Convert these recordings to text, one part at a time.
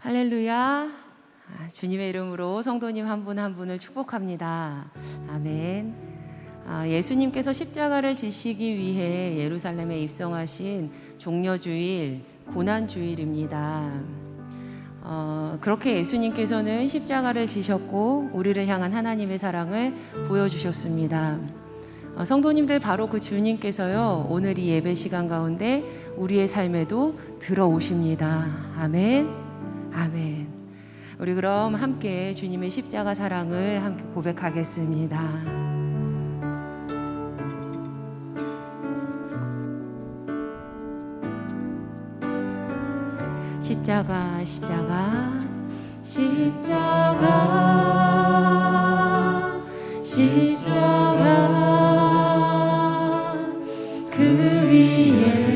할렐루야. 주님의 이름으로 성도님 한 분 한 분을 축복합니다. 아멘. 예수님께서 십자가를 지시기 위해 예루살렘에 입성하신 종려주일, 고난주일입니다. 그렇게 예수님께서는 십자가를 지셨고 우리를 향한 하나님의 사랑을 보여주셨습니다. 성도님들, 바로 그 주님께서요, 오늘 이 예배 시간 가운데 우리의 삶에도 들어오십니다. 아멘. 아멘. 우리 그럼 함께 주님의 십자가 사랑을 함께 고백하겠습니다. 십자가, 십자가, 십자가, 십자가, 그 위에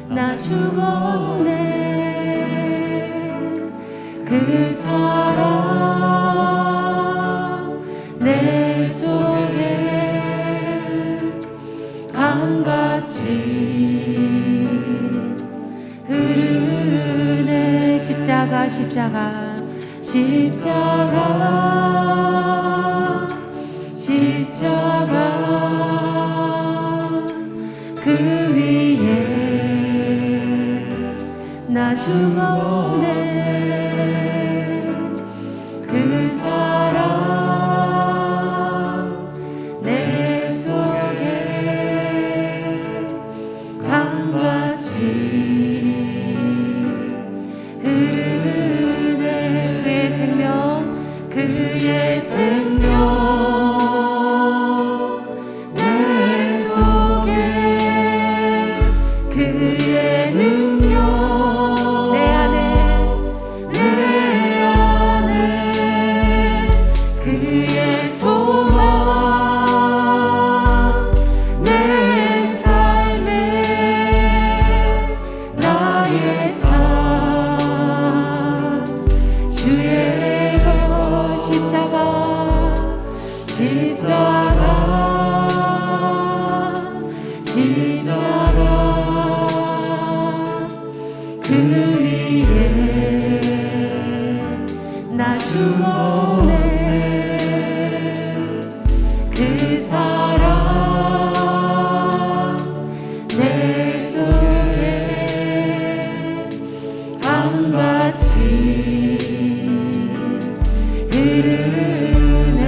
나 죽었네. 그 사랑 내 속에 강같이 흐르네. 십자가, 십자가, 십자가, 십자가, 그 위에 나 죽었네. 그 사랑 내 속에 강같이 흐르네. 그의 생명, 그의 생명 내 속에, 그의 능력 내 안에, 내 안에, 그의 소망 내 삶에, 나의 삶 주의 것. 십자가, 십자가, 십자가, 그 위에 나 죽었네. 그 사랑 내 속에 강같이 흐르네.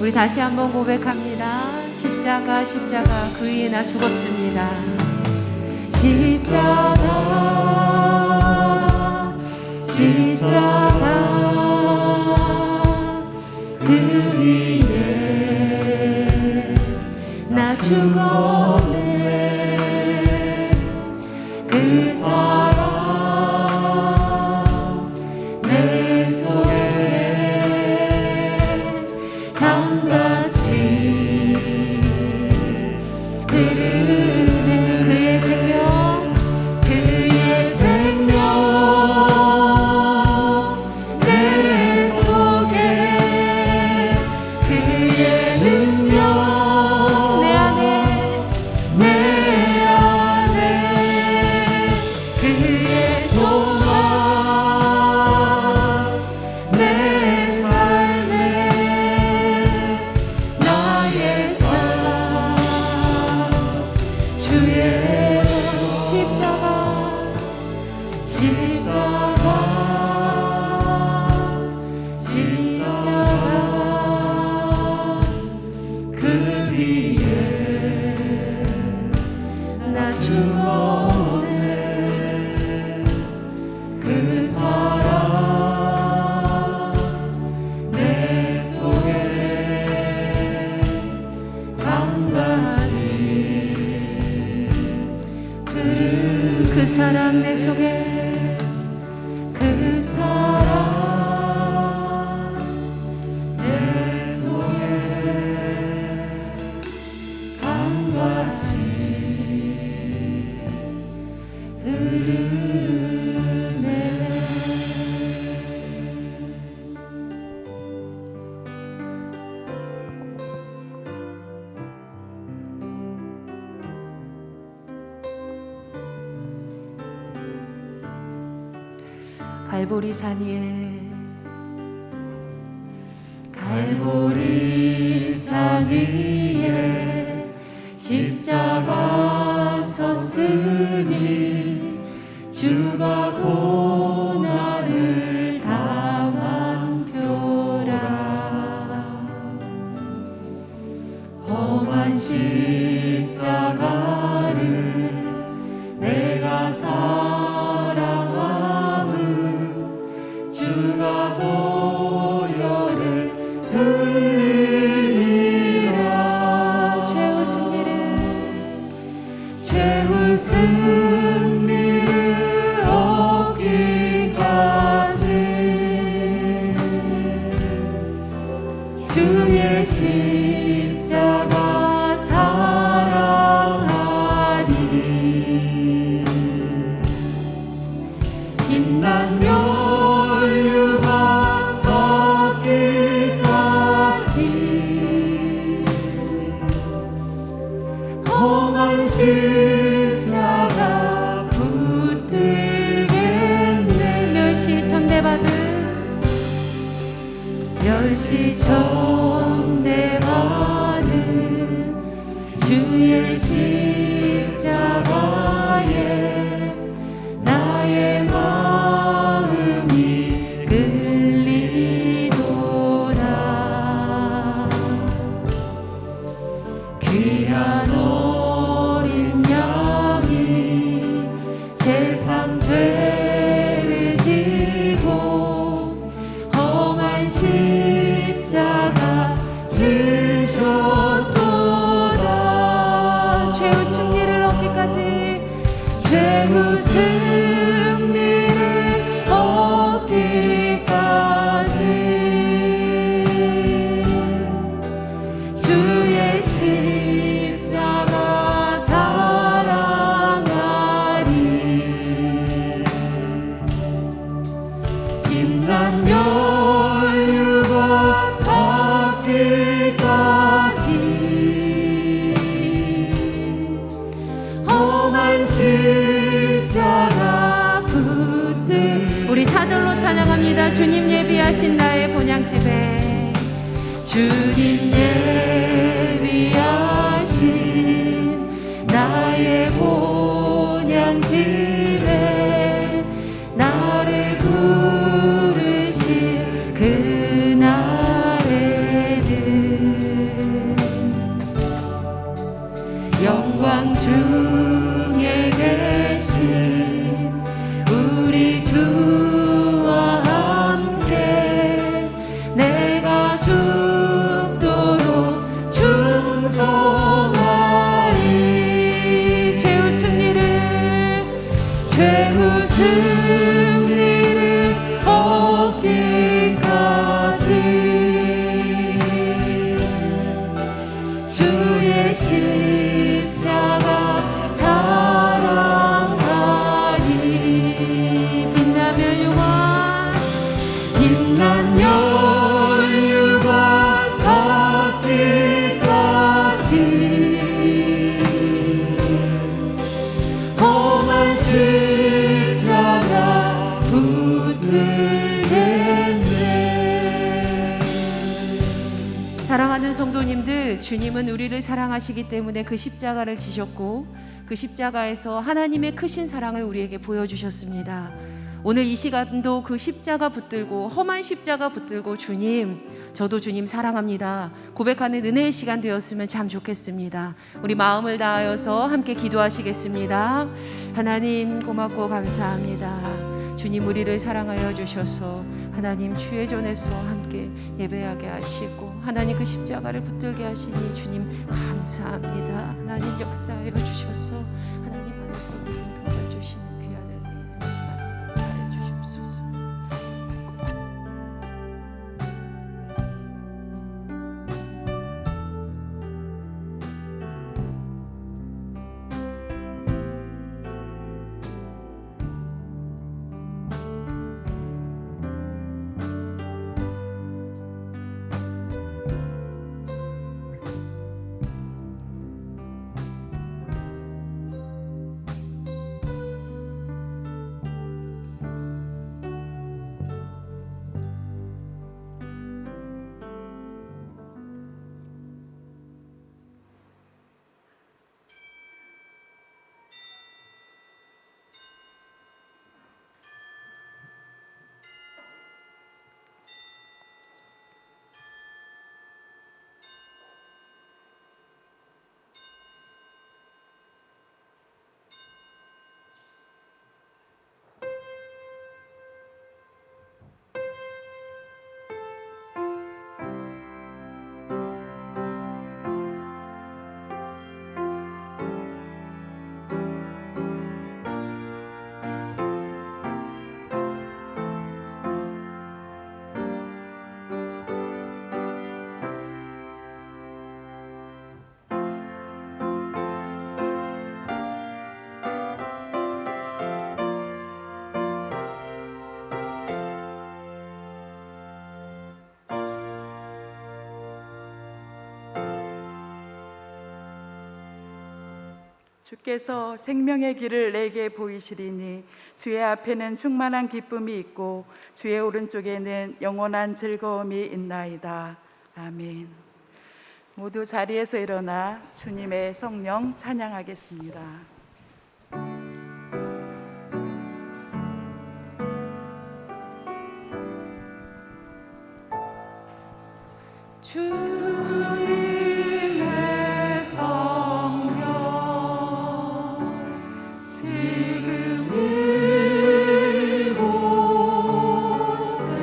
우리 다시 한번 고백합니다. 십자가, 십자가, 그 위에 나 죽었습니다. 십자가, 십자가, 그 위에 나 죽었네. 그 사랑 내 속에 강같이 흐르네. 그의 생명, 그의 생명 내 속에, 그의 능력 내 안에, 내 안에, 그의 소망 내 삶에, 나의 삶 주의 십자가, 십자가, 십자가, 그 위에 나 죽었네. 그 사랑 내 속에 강같이 그 사랑 내 속에, 그 사랑 내 속에 강같이 흐르네. 갈보리 산 위에 갈보리 산 위에 십자가 섰으니 주가 고난을 당한 표라. 험한 십자가를 내가 사랑함은 주가 보혈을 흘리리라. 죄의 승리를 얻기까지 주의 십자가 사랑하리. 빛난 멸류관 닿기까지 험한 십자가 붙들겠네. 멸시 전대받은 주의 십자가에 나의 마음이 끌리도다. 귀한 어린 양이 세상 죄를 지고 험한 십자가 지셨도다. 죄의 승리를 얻기까지 죄의 승리를 얻기까지 주의 십자가 사랑하리. 빛난 멸류관 닿기까지 험한 십자가 붙들. 우리 사절로 찬양합니다. 주님 예비하신 나의 본향집에 주님 예비하신 나의 본향집에 나를 부르신 그날에는 영광 중에 계신 우리 주와 함께 내가 죽도록 충성하리. 죄의 승리를 얻기까지 주의 십자가 사랑하리. 빛난 멸류관 닿기까지 험한 십자가 붙들겠네. 사랑하는 성도님들, 주님은 우리를 사랑하시기 때문에 그 십자가를 지셨고 그 십자가에서 하나님의 크신 사랑을 우리에게 보여주셨습니다. 오늘 이 시간도 그 십자가 붙들고, 험한 십자가 붙들고, 주님, 저도 주님 사랑합니다 고백하는 은혜의 시간 되었으면 참 좋겠습니다. 우리 마음을 다하여서 함께 기도하시겠습니다. 하나님 고맙고 감사합니다. 주님 우리를 사랑하여 주셔서 하나님 주의 전에서 함께 예배하게 하시고 하나님 그 십자가를 붙들게 하시니 주님 감사합니다. 하나님 역사하여 주셔서 하나님 안에서 우리를 도와주시는 귀한 은혜 이 시간 하여 주시옵소서. 주께서 생명의 길을 내게 보이시리니 주의 앞에는 충만한 기쁨이 있고 주의 오른쪽에는 영원한 즐거움이 있나이다. 아멘. 모두 자리에서 일어나 주님의 성령 찬양하겠습니다. 주님의 성령 지금 이곳에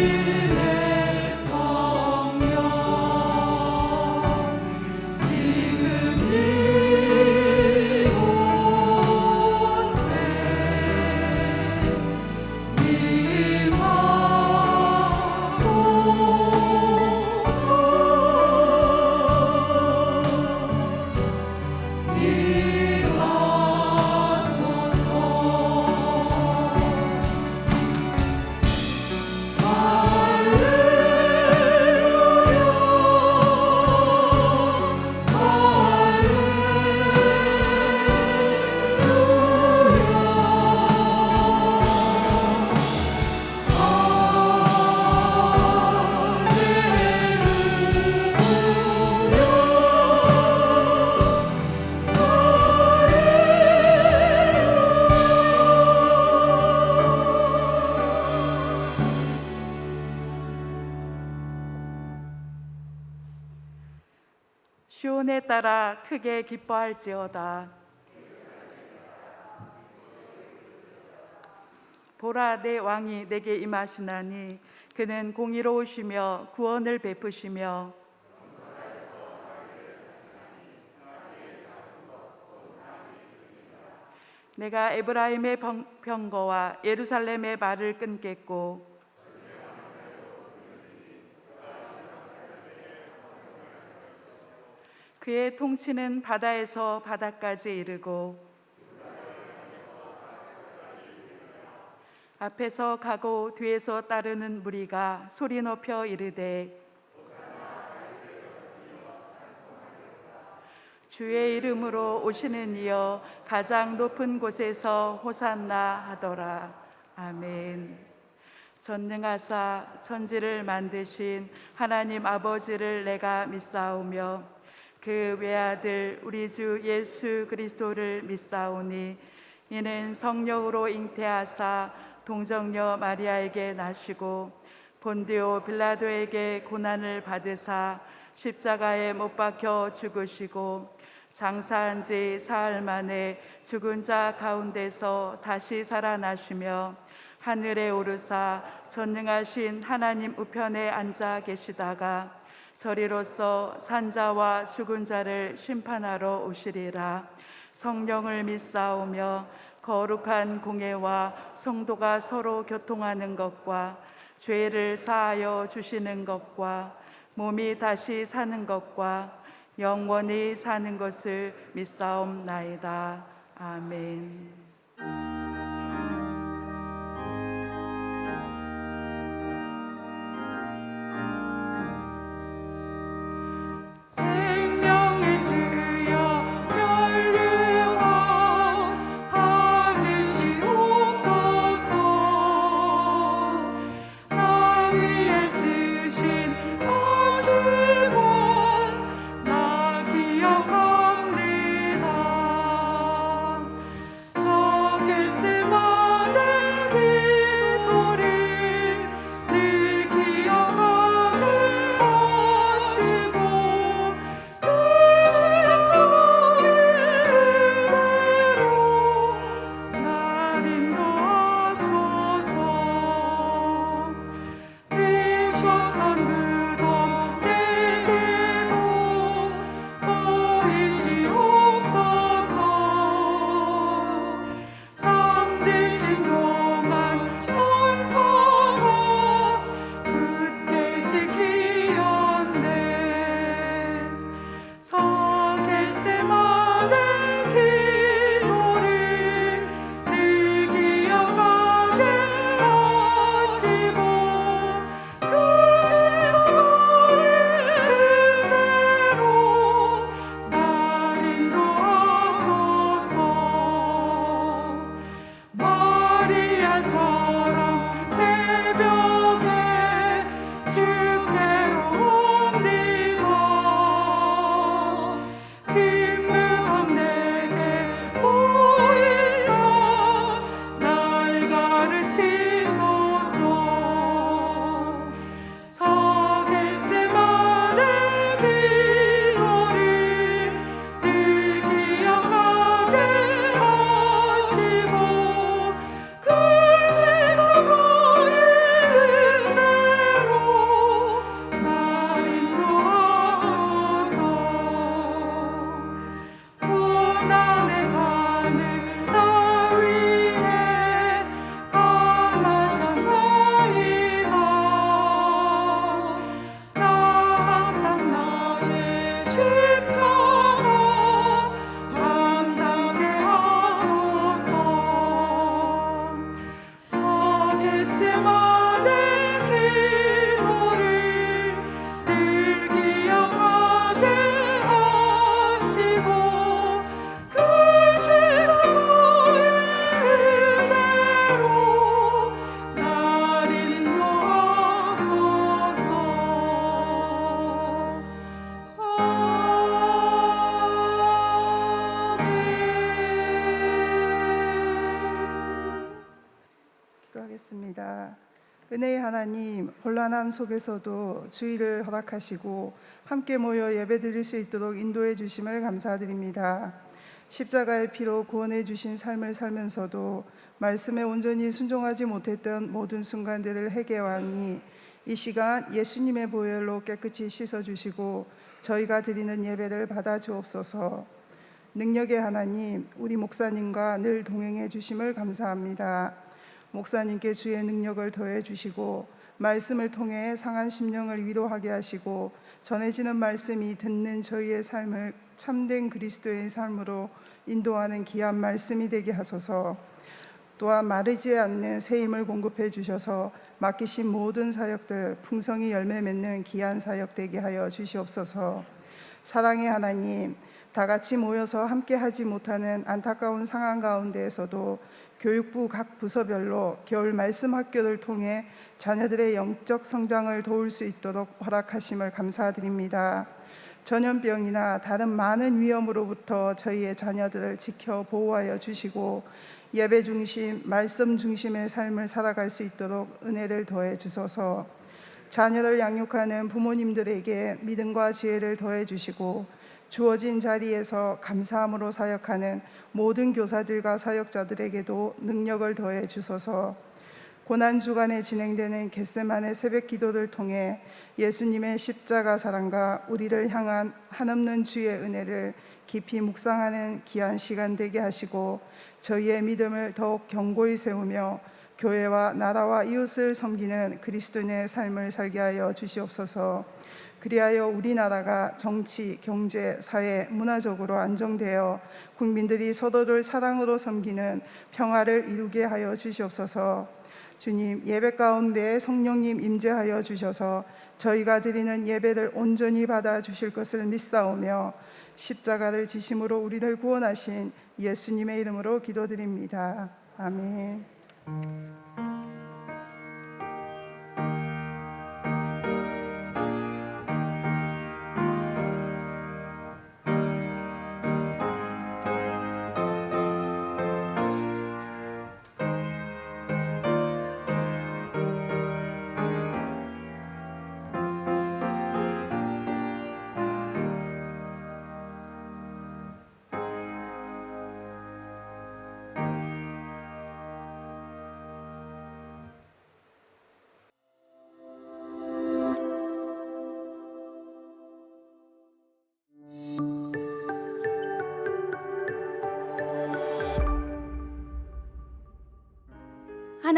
주님의 성령 지금 이곳에 시온에 따라 크게 기뻐할지어다. 보라, 내 왕이 내게 임하시나니 그는 공의로우시며 구원을 베푸시며 내가 에브라임의 병거와 예루살렘의 말을 끊겠고 그의 통치는 바다에서 바다까지 이르고 앞에서 가고 뒤에서 따르는 무리가 소리 높여 이르되 주의 이름으로 오시는 이여 가장 높은 곳에서 호산나 하더라. 아멘. 전능하사 천지를 만드신 하나님 아버지를 내가 믿사오며 그 외아들 우리 주 예수 그리스도를 믿사오니 이는 성령으로 잉태하사 동정녀 마리아에게 나시고 본디오 빌라도에게 고난을 받으사 십자가에 못 박혀 죽으시고 장사한 지 사흘 만에 죽은 자 가운데서 다시 살아나시며 하늘에 오르사 전능하신 하나님 우편에 앉아 계시다가 저리로서 산자와 죽은 자를 심판하러 오시리라. 성령을 믿사오며 거룩한 공예와 성도가 서로 교통하는 것과 죄를 사하여 주시는 것과 몸이 다시 사는 것과 영원히 사는 것을 믿사옵나이다. 아멘. 생명의 주여 멸류하옵소서. 나 위에 쓰신 다시고 나 기억합니다. 기도하겠습니다. 은혜의 하나님, 혼란함 속에서도 주의를 허락하시고 함께 모여 예배드릴 수 있도록 인도해 주심을 감사드립니다. 십자가의 피로 구원해 주신 삶을 살면서도 말씀에 온전히 순종하지 못했던 모든 순간들을 회개하니 이 시간 예수님의 보혈로 깨끗이 씻어주시고 저희가 드리는 예배를 받아 주옵소서. 능력의 하나님, 우리 목사님과 늘 동행해 주심을 감사합니다. 목사님께 주의 능력을 더해 주시고 말씀을 통해 상한 심령을 위로하게 하시고 전해지는 말씀이 듣는 저희의 삶을 참된 그리스도의 삶으로 인도하는 귀한 말씀이 되게 하소서. 또한 마르지 않는 새 힘을 공급해 주셔서 맡기신 모든 사역들 풍성히 열매 맺는 귀한 사역 되게 하여 주시옵소서. 사랑의 하나님, 다 같이 모여서 함께 하지 못하는 안타까운 상황 가운데에서도 교육부 각 부서별로 겨울 말씀 학교를 통해 자녀들의 영적 성장을 도울 수 있도록 허락하심을 감사드립니다. 전염병이나 다른 많은 위험으로부터 저희의 자녀들을 지켜 보호하여 주시고 예배 중심, 말씀 중심의 삶을 살아갈 수 있도록 은혜를 더해 주소서. 자녀를 양육하는 부모님들에게 믿음과 지혜를 더해 주시고 주어진 자리에서 감사함으로 사역하는 모든 교사들과 사역자들에게도 능력을 더해 주소서. 고난주간에 진행되는 겟세마네 새벽 기도를 통해 예수님의 십자가 사랑과 우리를 향한 한없는 주의 은혜를 깊이 묵상하는 귀한 시간 되게 하시고 저희의 믿음을 더욱 견고히 세우며 교회와 나라와 이웃을 섬기는 그리스도인의 삶을 살게 하여 주시옵소서. 그리하여 우리나라가 정치, 경제, 사회, 문화적으로 안정되어 국민들이 서로를 사랑으로 섬기는 평화를 이루게 하여 주시옵소서. 주님, 예배 가운데 성령님 임재하여 주셔서 저희가 드리는 예배를 온전히 받아 주실 것을 믿사오며 십자가를 지심으로 우리를 구원하신 예수님의 이름으로 기도드립니다. 아멘.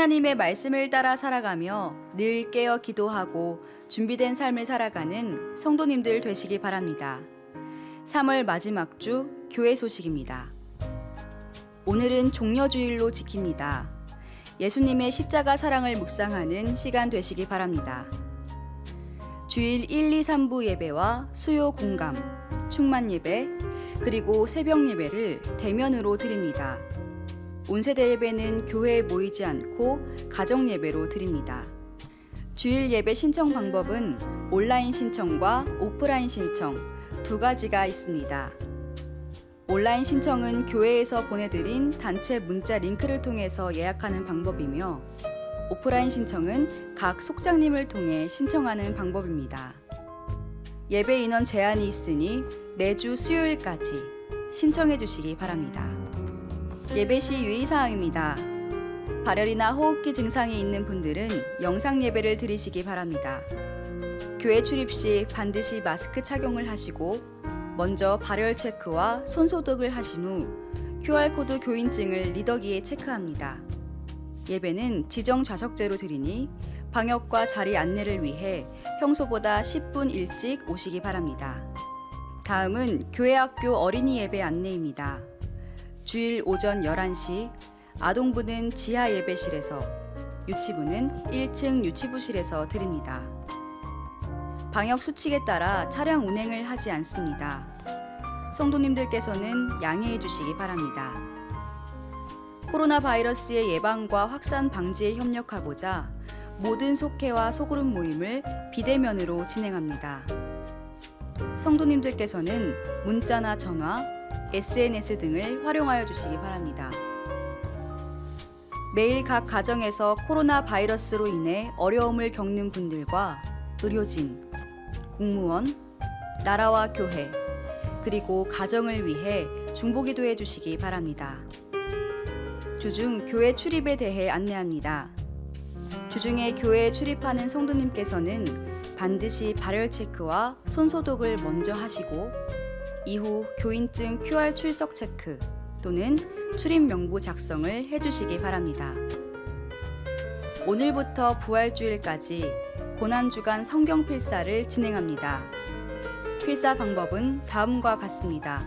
하나님의 말씀을 따라 살아가며 늘 깨어 기도하고 준비된 삶을 살아가는 성도님들 되시기 바랍니다. 3월 마지막 주 교회 소식입니다. 오늘은 종려주일로 지킵니다. 예수님의 십자가 사랑을 묵상하는 시간 되시기 바랍니다. 주일 1, 2, 3부 예배와 수요 공감, 충만 예배, 그리고 새벽 예배를 대면으로 드립니다. 온세대 예배는 교회에 모이지 않고 가정 예배로 드립니다. 주일 예배 신청 방법은 온라인 신청과 오프라인 신청 두 가지가 있습니다. 온라인 신청은 교회에서 보내드린 단체 문자 링크를 통해서 예약하는 방법이며 오프라인 신청은 각 속장님을 통해 신청하는 방법입니다. 예배 인원 제한이 있으니 매주 수요일까지 신청해 주시기 바랍니다. 예배 시 유의사항입니다. 발열이나 호흡기 증상이 있는 분들은 영상 예배를 드리시기 바랍니다. 교회 출입 시 반드시 마스크 착용을 하시고 먼저 발열 체크와 손 소독을 하신 후 QR코드 교인증을 리더기에 체크합니다. 예배는 지정 좌석제로 드리니 방역과 자리 안내를 위해 평소보다 10분 일찍 오시기 바랍니다. 다음은 교회학교 어린이 예배 안내입니다. 주일 오전 11시 아동부는 지하 예배실에서, 유치부는 1층 유치부실에서 드립니다. 방역 수칙에 따라 차량 운행을 하지 않습니다. 성도님들께서는 양해해 주시기 바랍니다. 코로나 바이러스의 예방과 확산 방지에 협력하고자 모든 속회와 소그룹 모임을 비대면으로 진행합니다. 성도님들께서는 문자나 전화, SNS 등을 활용하여 주시기 바랍니다. 매일 각 가정에서 코로나 바이러스로 인해 어려움을 겪는 분들과 의료진, 공무원, 나라와 교회, 그리고 가정을 위해 중보기도해 주시기 바랍니다. 주중 교회 출입에 대해 안내합니다. 주중에 교회에 출입하는 성도님께서는 반드시 발열 체크와 손 소독을 먼저 하시고 이후 교인증 QR 출석 체크 또는 출입 명부 작성을 해주시기 바랍니다. 오늘부터 부활주일까지 고난주간 성경 필사를 진행합니다. 필사 방법은 다음과 같습니다.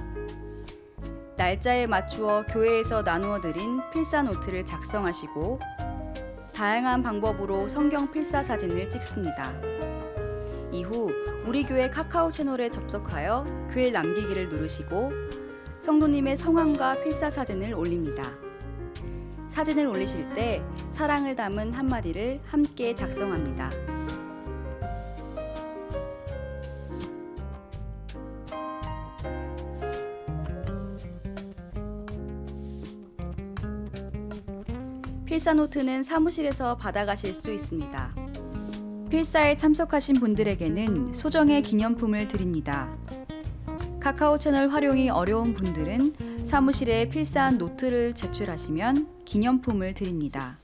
날짜에 맞추어 교회에서 나누어 드린 필사 노트를 작성하시고 다양한 방법으로 성경 필사 사진을 찍습니다. 이후 우리 교회 카카오 채널에 접속하여 글 남기기를 누르시고 성도님의 성함과 필사 사진을 올립니다. 사진을 올리실 때 사랑을 담은 한마디를 함께 작성합니다. 필사 노트는 사무실에서 받아가실 수 있습니다. 필사에 참석하신 분들에게는 소정의 기념품을 드립니다. 카카오 채널 활용이 어려운 분들은 사무실에 필사한 노트를 제출하시면 기념품을 드립니다.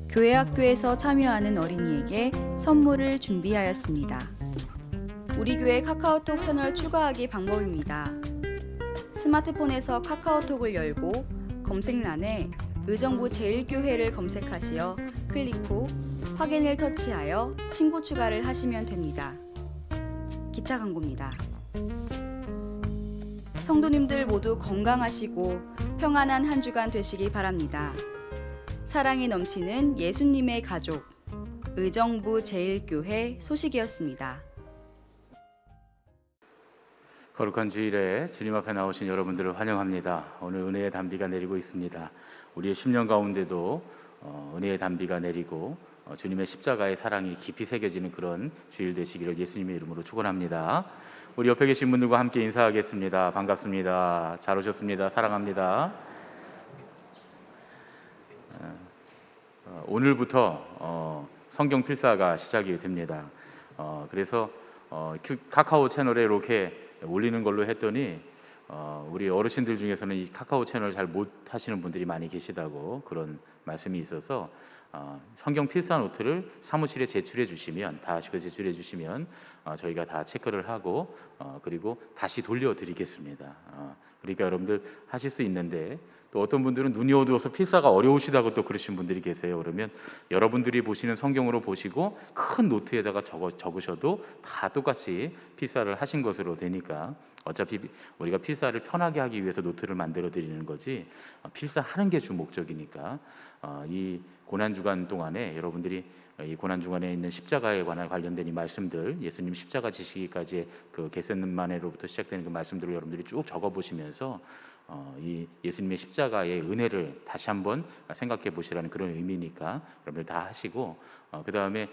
교회 학교에서 참여하는 어린이에게 선물을 준비하였습니다. 우리 교회 카카오톡 채널 추가하기 방법입니다. 스마트폰에서 카카오톡을 열고 검색란에 의정부 제1교회를 검색하시어 클릭 후 확인을 터치하여 친구 추가를 하시면 됩니다. 기타 광고입니다. 성도님들 모두 건강하시고 평안한 한 주간 되시기 바랍니다. 사랑이 넘치는 예수님의 가족, 의정부 제1교회 소식이었습니다. 거룩한 주일에 주님 앞에 나오신 여러분들을 환영합니다. 오늘 은혜의 단비가 내리고 있습니다. 우리의 10년 가운데도 은혜의 단비가 내리고 주님의 십자가의 사랑이 깊이 새겨지는 그런 주일 되시기를 예수님의 이름으로 축원합니다. 우리 옆에 계신 분들과 함께 인사하겠습니다. 반갑습니다. 잘 오셨습니다. 사랑합니다. 오늘부터 성경 필사가 시작이 됩니다. 그래서 카카오 채널에 이렇게 올리는 걸로 했더니 우리 어르신들 중에서는 이 카카오 채널 잘 못 하시는 분들이 많이 계시다고 그런 말씀이 있어서 성경 필사 노트를 사무실에 제출해 주시면 저희가 다 체크를 하고 그리고 다시 돌려드리겠습니다. 그러니까 여러분들 하실 수 있는데 또 어떤 분들은 눈이 어두워서 필사가 어려우시다고 또 그러신 분들이 계세요. 그러면 여러분들이 보시는 성경으로 보시고 큰 노트에다가 적으셔도 다 똑같이 필사를 하신 것으로 되니까 어차피 우리가 필사를 편하게 하기 위해서 노트를 만들어 드리는 거지 필사하는 게 주 목적이니까 이 고난주간 동안에 여러분들이 이 고난주간에 있는 십자가에 관련된 이 말씀들, 예수님 십자가 지시기까지의 그 겟세마네로부터 시작되는 그 말씀들을 여러분들이 쭉 적어보시면서 이 예수님의 십자가의 은혜를 다시 한번 생각해 보시라는 그런 의미니까 여러분들 다 하시고 그 다음에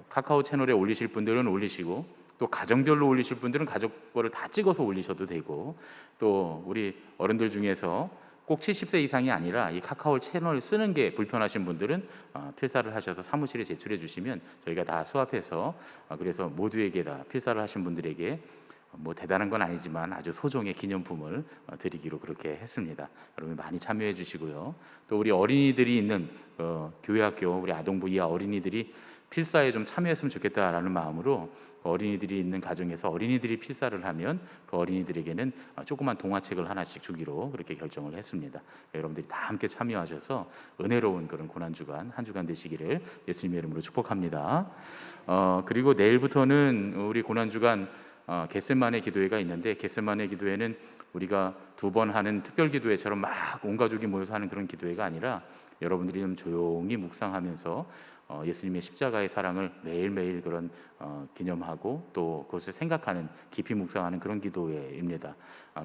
카카오 채널에 올리실 분들은 올리시고 또 가정별로 올리실 분들은 가족 거를 다 찍어서 올리셔도 되고 또 우리 어른들 중에서 꼭 70세 이상이 아니라 이 카카오 채널 쓰는 게 불편하신 분들은 필사를 하셔서 사무실에 제출해 주시면 저희가 다 수합해서 그래서 모두에게 다 필사를 하신 분들에게 뭐 대단한 건 아니지만 아주 소정의 기념품을 드리기로 그렇게 했습니다. 여러분 많이 참여해 주시고요. 또 우리 어린이들이 있는 교회학교 우리 아동부 이하 어린이들이 필사에 좀 참여했으면 좋겠다라는 마음으로 어린이들이 있는 가정에서 어린이들이 필사를 하면 그 어린이들에게는 조그만 동화책을 하나씩 주기로 그렇게 결정을 했습니다. 여러분들이 다 함께 참여하셔서 은혜로운 그런 고난주간 한 주간 되시기를 예수님의 이름으로 축복합니다. 그리고 내일부터는 우리 고난주간 겟세마네 기도회가 있는데 겟세마네 기도회는 우리가 2번 하는 특별 기도회처럼 막 온 가족이 모여서 하는 그런 기도회가 아니라 여러분들이 좀 조용히 묵상하면서 예수님의 십자가의 사랑을 매일매일 그런 기념하고 또 그것을 생각하는 깊이 묵상하는 그런 기도회입니다.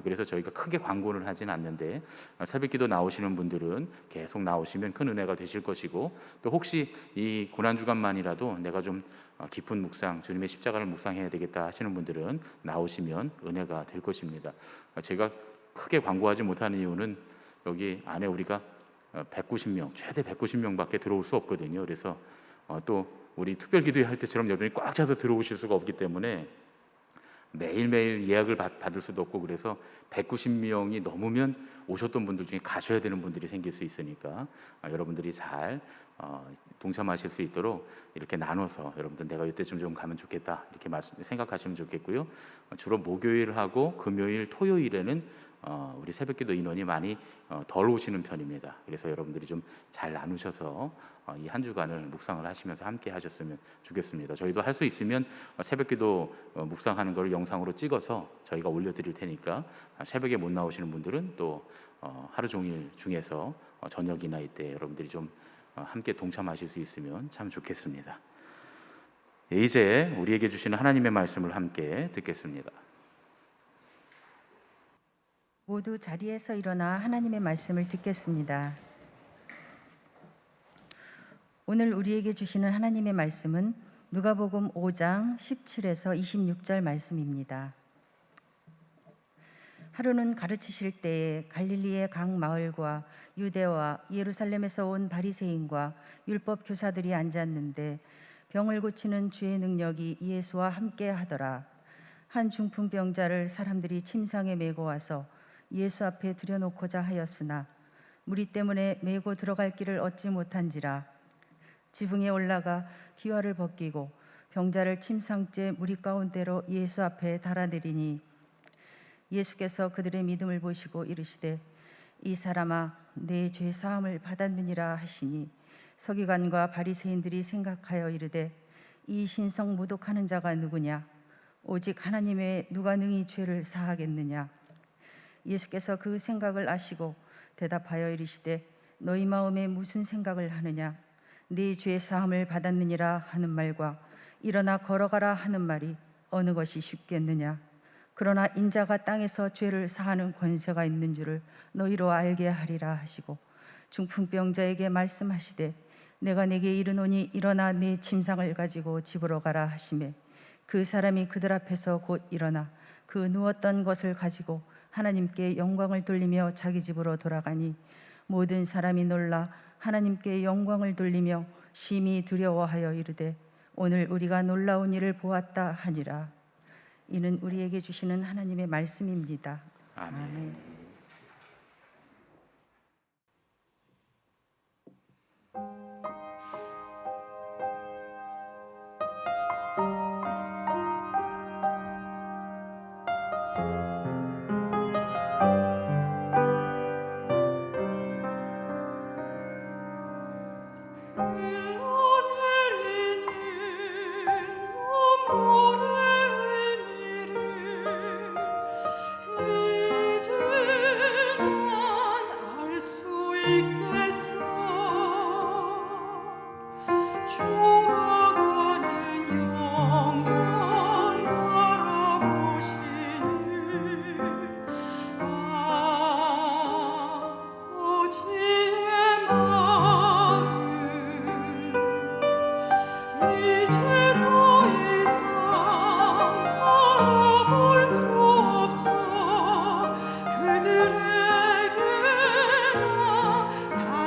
그래서 저희가 크게 광고를 하진 않는데 새벽기도 나오시는 분들은 계속 나오시면 큰 은혜가 되실 것이고 또 혹시 이 고난주간만이라도 내가 좀 깊은 묵상, 주님의 십자가를 묵상해야 되겠다 하시는 분들은 나오시면 은혜가 될 것입니다. 제가 크게 광고하지 못하는 이유는 여기 안에 우리가 190명, 최대 190명밖에 들어올 수 없거든요. 그래서 또 우리 특별기도회 할 때처럼 여러분이 꽉 차서 들어오실 수가 없기 때문에 매일매일 예약을 받을 수도 없고, 그래서 190명이 넘으면 오셨던 분들 중에 가셔야 되는 분들이 생길 수 있으니까 여러분들이 잘 동참하실 수 있도록 이렇게 나눠서, 여러분들 내가 이때쯤 좀 가면 좋겠다 이렇게 생각하시면 좋겠고요. 주로 목요일하고 금요일, 토요일에는 우리 새벽기도 인원이 많이 덜 오시는 편입니다. 그래서 여러분들이 좀 잘 나누셔서 이 한 주간을 묵상을 하시면서 함께 하셨으면 좋겠습니다. 저희도 할 수 있으면 새벽기도 묵상하는 걸 영상으로 찍어서 저희가 올려드릴 테니까 새벽에 못 나오시는 분들은 또 하루 종일 중에서 저녁이나 이때 여러분들이 좀 함께 동참하실 수 있으면 참 좋겠습니다. 이제 우리에게 주시는 하나님의 말씀을 함께 듣겠습니다. 모두 자리에서 일어나 하나님의 말씀을 듣겠습니다. 오늘 우리에게 주시는 하나님의 말씀은 누가복음 5장 17에서 26절 말씀입니다. 하루는 가르치실 때에 갈릴리의 각 마을과 유대와 예루살렘에서 온 바리새인과 율법 교사들이 앉았는데 병을 고치는 주의 능력이 예수와 함께 하더라. 한 중풍병자를 사람들이 침상에 메고 와서 예수 앞에 들여놓고자 하였으나 무리 때문에 메고 들어갈 길을 얻지 못한지라. 지붕에 올라가 기와를 벗기고 병자를 침상째 무리 가운데로 예수 앞에 달아내리니 예수께서 그들의 믿음을 보시고 이르시되 이 사람아 내 죄 사함을 받았느니라 하시니 서기관과 바리새인들이 생각하여 이르되 이 신성 모독하는 자가 누구냐? 오직 하나님 외에 누가 능히 죄를 사하겠느냐? 예수께서 그 생각을 아시고 대답하여 이르시되 너희 마음에 무슨 생각을 하느냐? 네 죄 사함을 받았느니라 하는 말과 일어나 걸어가라 하는 말이 어느 것이 쉽겠느냐? 그러나 인자가 땅에서 죄를 사하는 권세가 있는 줄을 너희로 알게 하리라 하시고 중풍병자에게 말씀하시되 내가 네게 이르노니 일어나 네 침상을 가지고 집으로 가라 하시매 그 사람이 그들 앞에서 곧 일어나 그 누웠던 것을 가지고 하나님께 영광을 돌리며 자기 집으로 돌아가니 모든 사람이 놀라 하나님께 영광을 돌리며 심히 두려워하여 이르되 오늘 우리가 놀라운 일을 보았다 하니라. 이는 우리에게 주시는 하나님의 말씀입니다. 아멘. 그들에게 나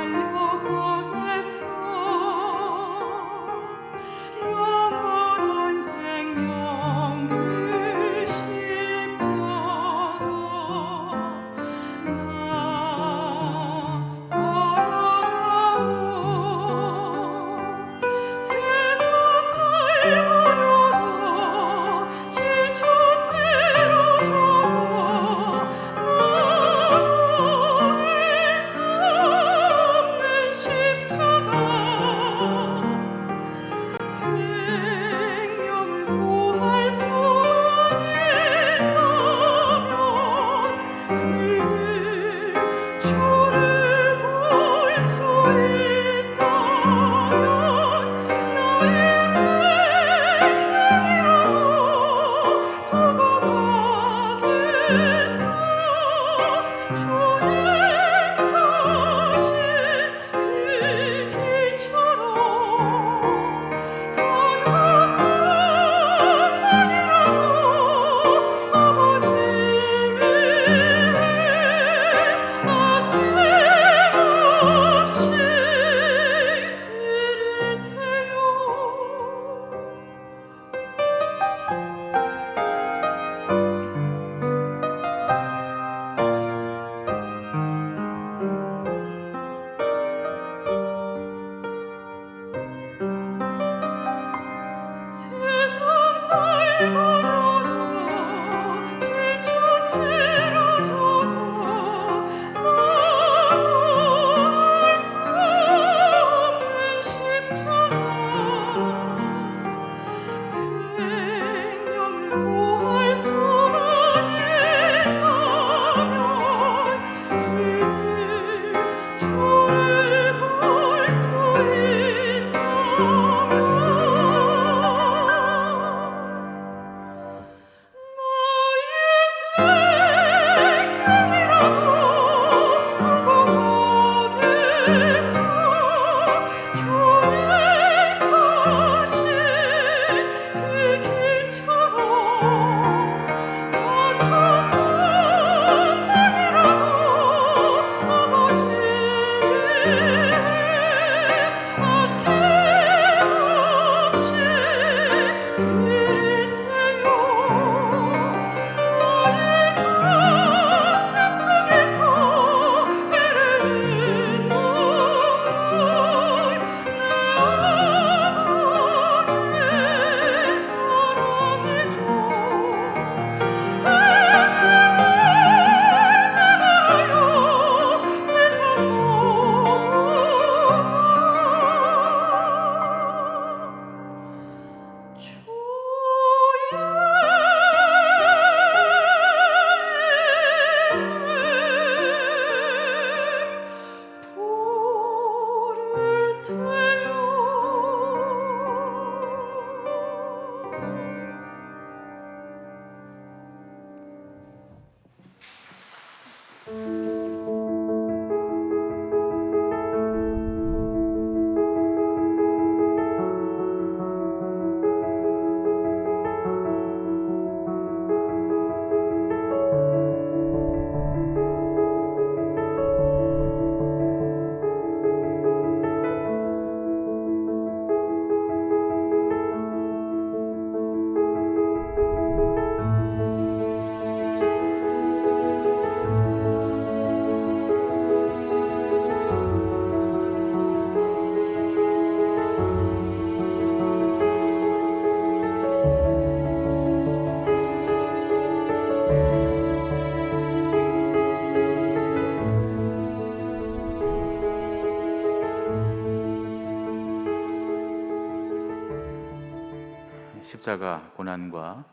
십자가 고난과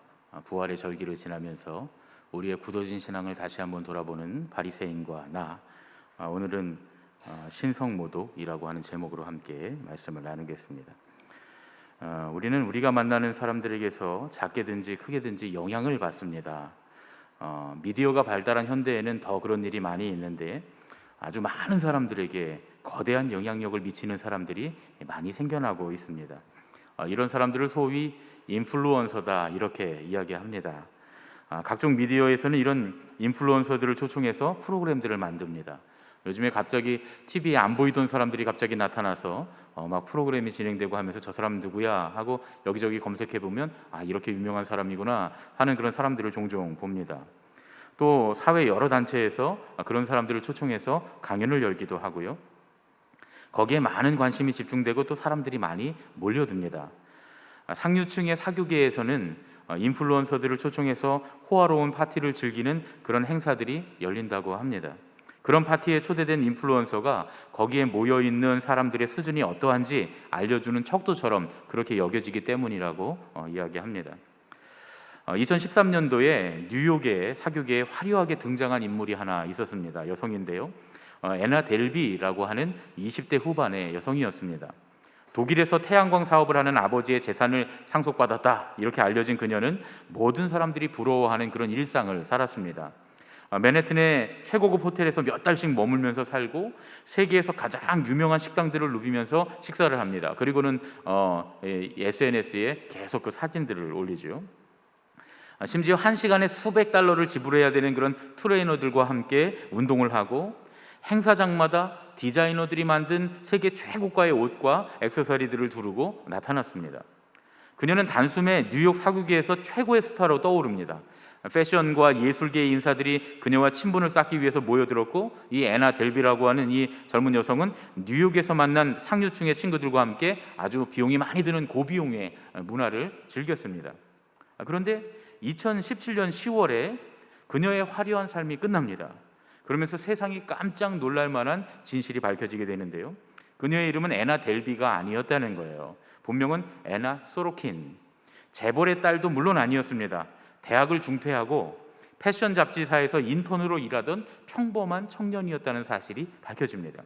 부활의 절기를 지나면서 우리의 굳어진 신앙을 다시 한번 돌아보는 바리새인과 나, 오늘은 신성모독이라고 하는 제목으로 함께 말씀을 나누겠습니다. 우리는 우리가 만나는 사람들에게서 작게든지 크게든지 영향을 받습니다. 미디어가 발달한 현대에는 더 그런 일이 많이 있는데 아주 많은 사람들에게 거대한 영향력을 미치는 사람들이 많이 생겨나고 있습니다. 이런 사람들을 소위 인플루언서다 이렇게 이야기합니다. 각종 미디어에서는 이런 인플루언서들을 초청해서 프로그램들을 만듭니다. 요즘에 갑자기 TV에 안 보이던 사람들이 갑자기 나타나서 막 프로그램이 진행되고 하면서 저 사람 누구야 하고 여기저기 검색해 보면 이렇게 유명한 사람이구나 하는 그런 사람들을 종종 봅니다. 또 사회 여러 단체에서 그런 사람들을 초청해서 강연을 열기도 하고요. 거기에 많은 관심이 집중되고 또 사람들이 많이 몰려듭니다. 상류층의 사교계에서는 인플루언서들을 초청해서 호화로운 파티를 즐기는 그런 행사들이 열린다고 합니다. 그런 파티에 초대된 인플루언서가 거기에 모여있는 사람들의 수준이 어떠한지 알려주는 척도처럼 그렇게 여겨지기 때문이라고 이야기합니다. 2013년도에 뉴욕의 사교계에 화려하게 등장한 인물이 하나 있었습니다. 여성인데요. 애나 델비라고 하는 20대 후반의 여성이었습니다. 독일에서 태양광 사업을 하는 아버지의 재산을 상속받았다 이렇게 알려진 그녀는 모든 사람들이 부러워하는 그런 일상을 살았습니다. 맨해튼의 최고급 호텔에서 몇 달씩 머물면서 살고 세계에서 가장 유명한 식당들을 누비면서 식사를 합니다. 그리고는 SNS에 계속 그 사진들을 올리죠. 심지어 1시간에 수백 달러를 지불해야 되는 그런 트레이너들과 함께 운동을 하고 행사장마다 디자이너들이 만든 세계 최고가의 옷과 액세서리들을 두르고 나타났습니다. 그녀는 단숨에 뉴욕 사교계에서 최고의 스타로 떠오릅니다. 패션과 예술계의 인사들이 그녀와 친분을 쌓기 위해서 모여들었고 이 애나 델비라고 하는 이 젊은 여성은 뉴욕에서 만난 상류층의 친구들과 함께 아주 비용이 많이 드는 고비용의 문화를 즐겼습니다. 그런데 2017년 10월에 그녀의 화려한 삶이 끝납니다. 그러면서 세상이 깜짝 놀랄 만한 진실이 밝혀지게 되는데요. 그녀의 이름은 애나 델비가 아니었다는 거예요. 본명은 애나 소로킨. 재벌의 딸도 물론 아니었습니다. 대학을 중퇴하고 패션 잡지사에서 인턴으로 일하던 평범한 청년이었다는 사실이 밝혀집니다.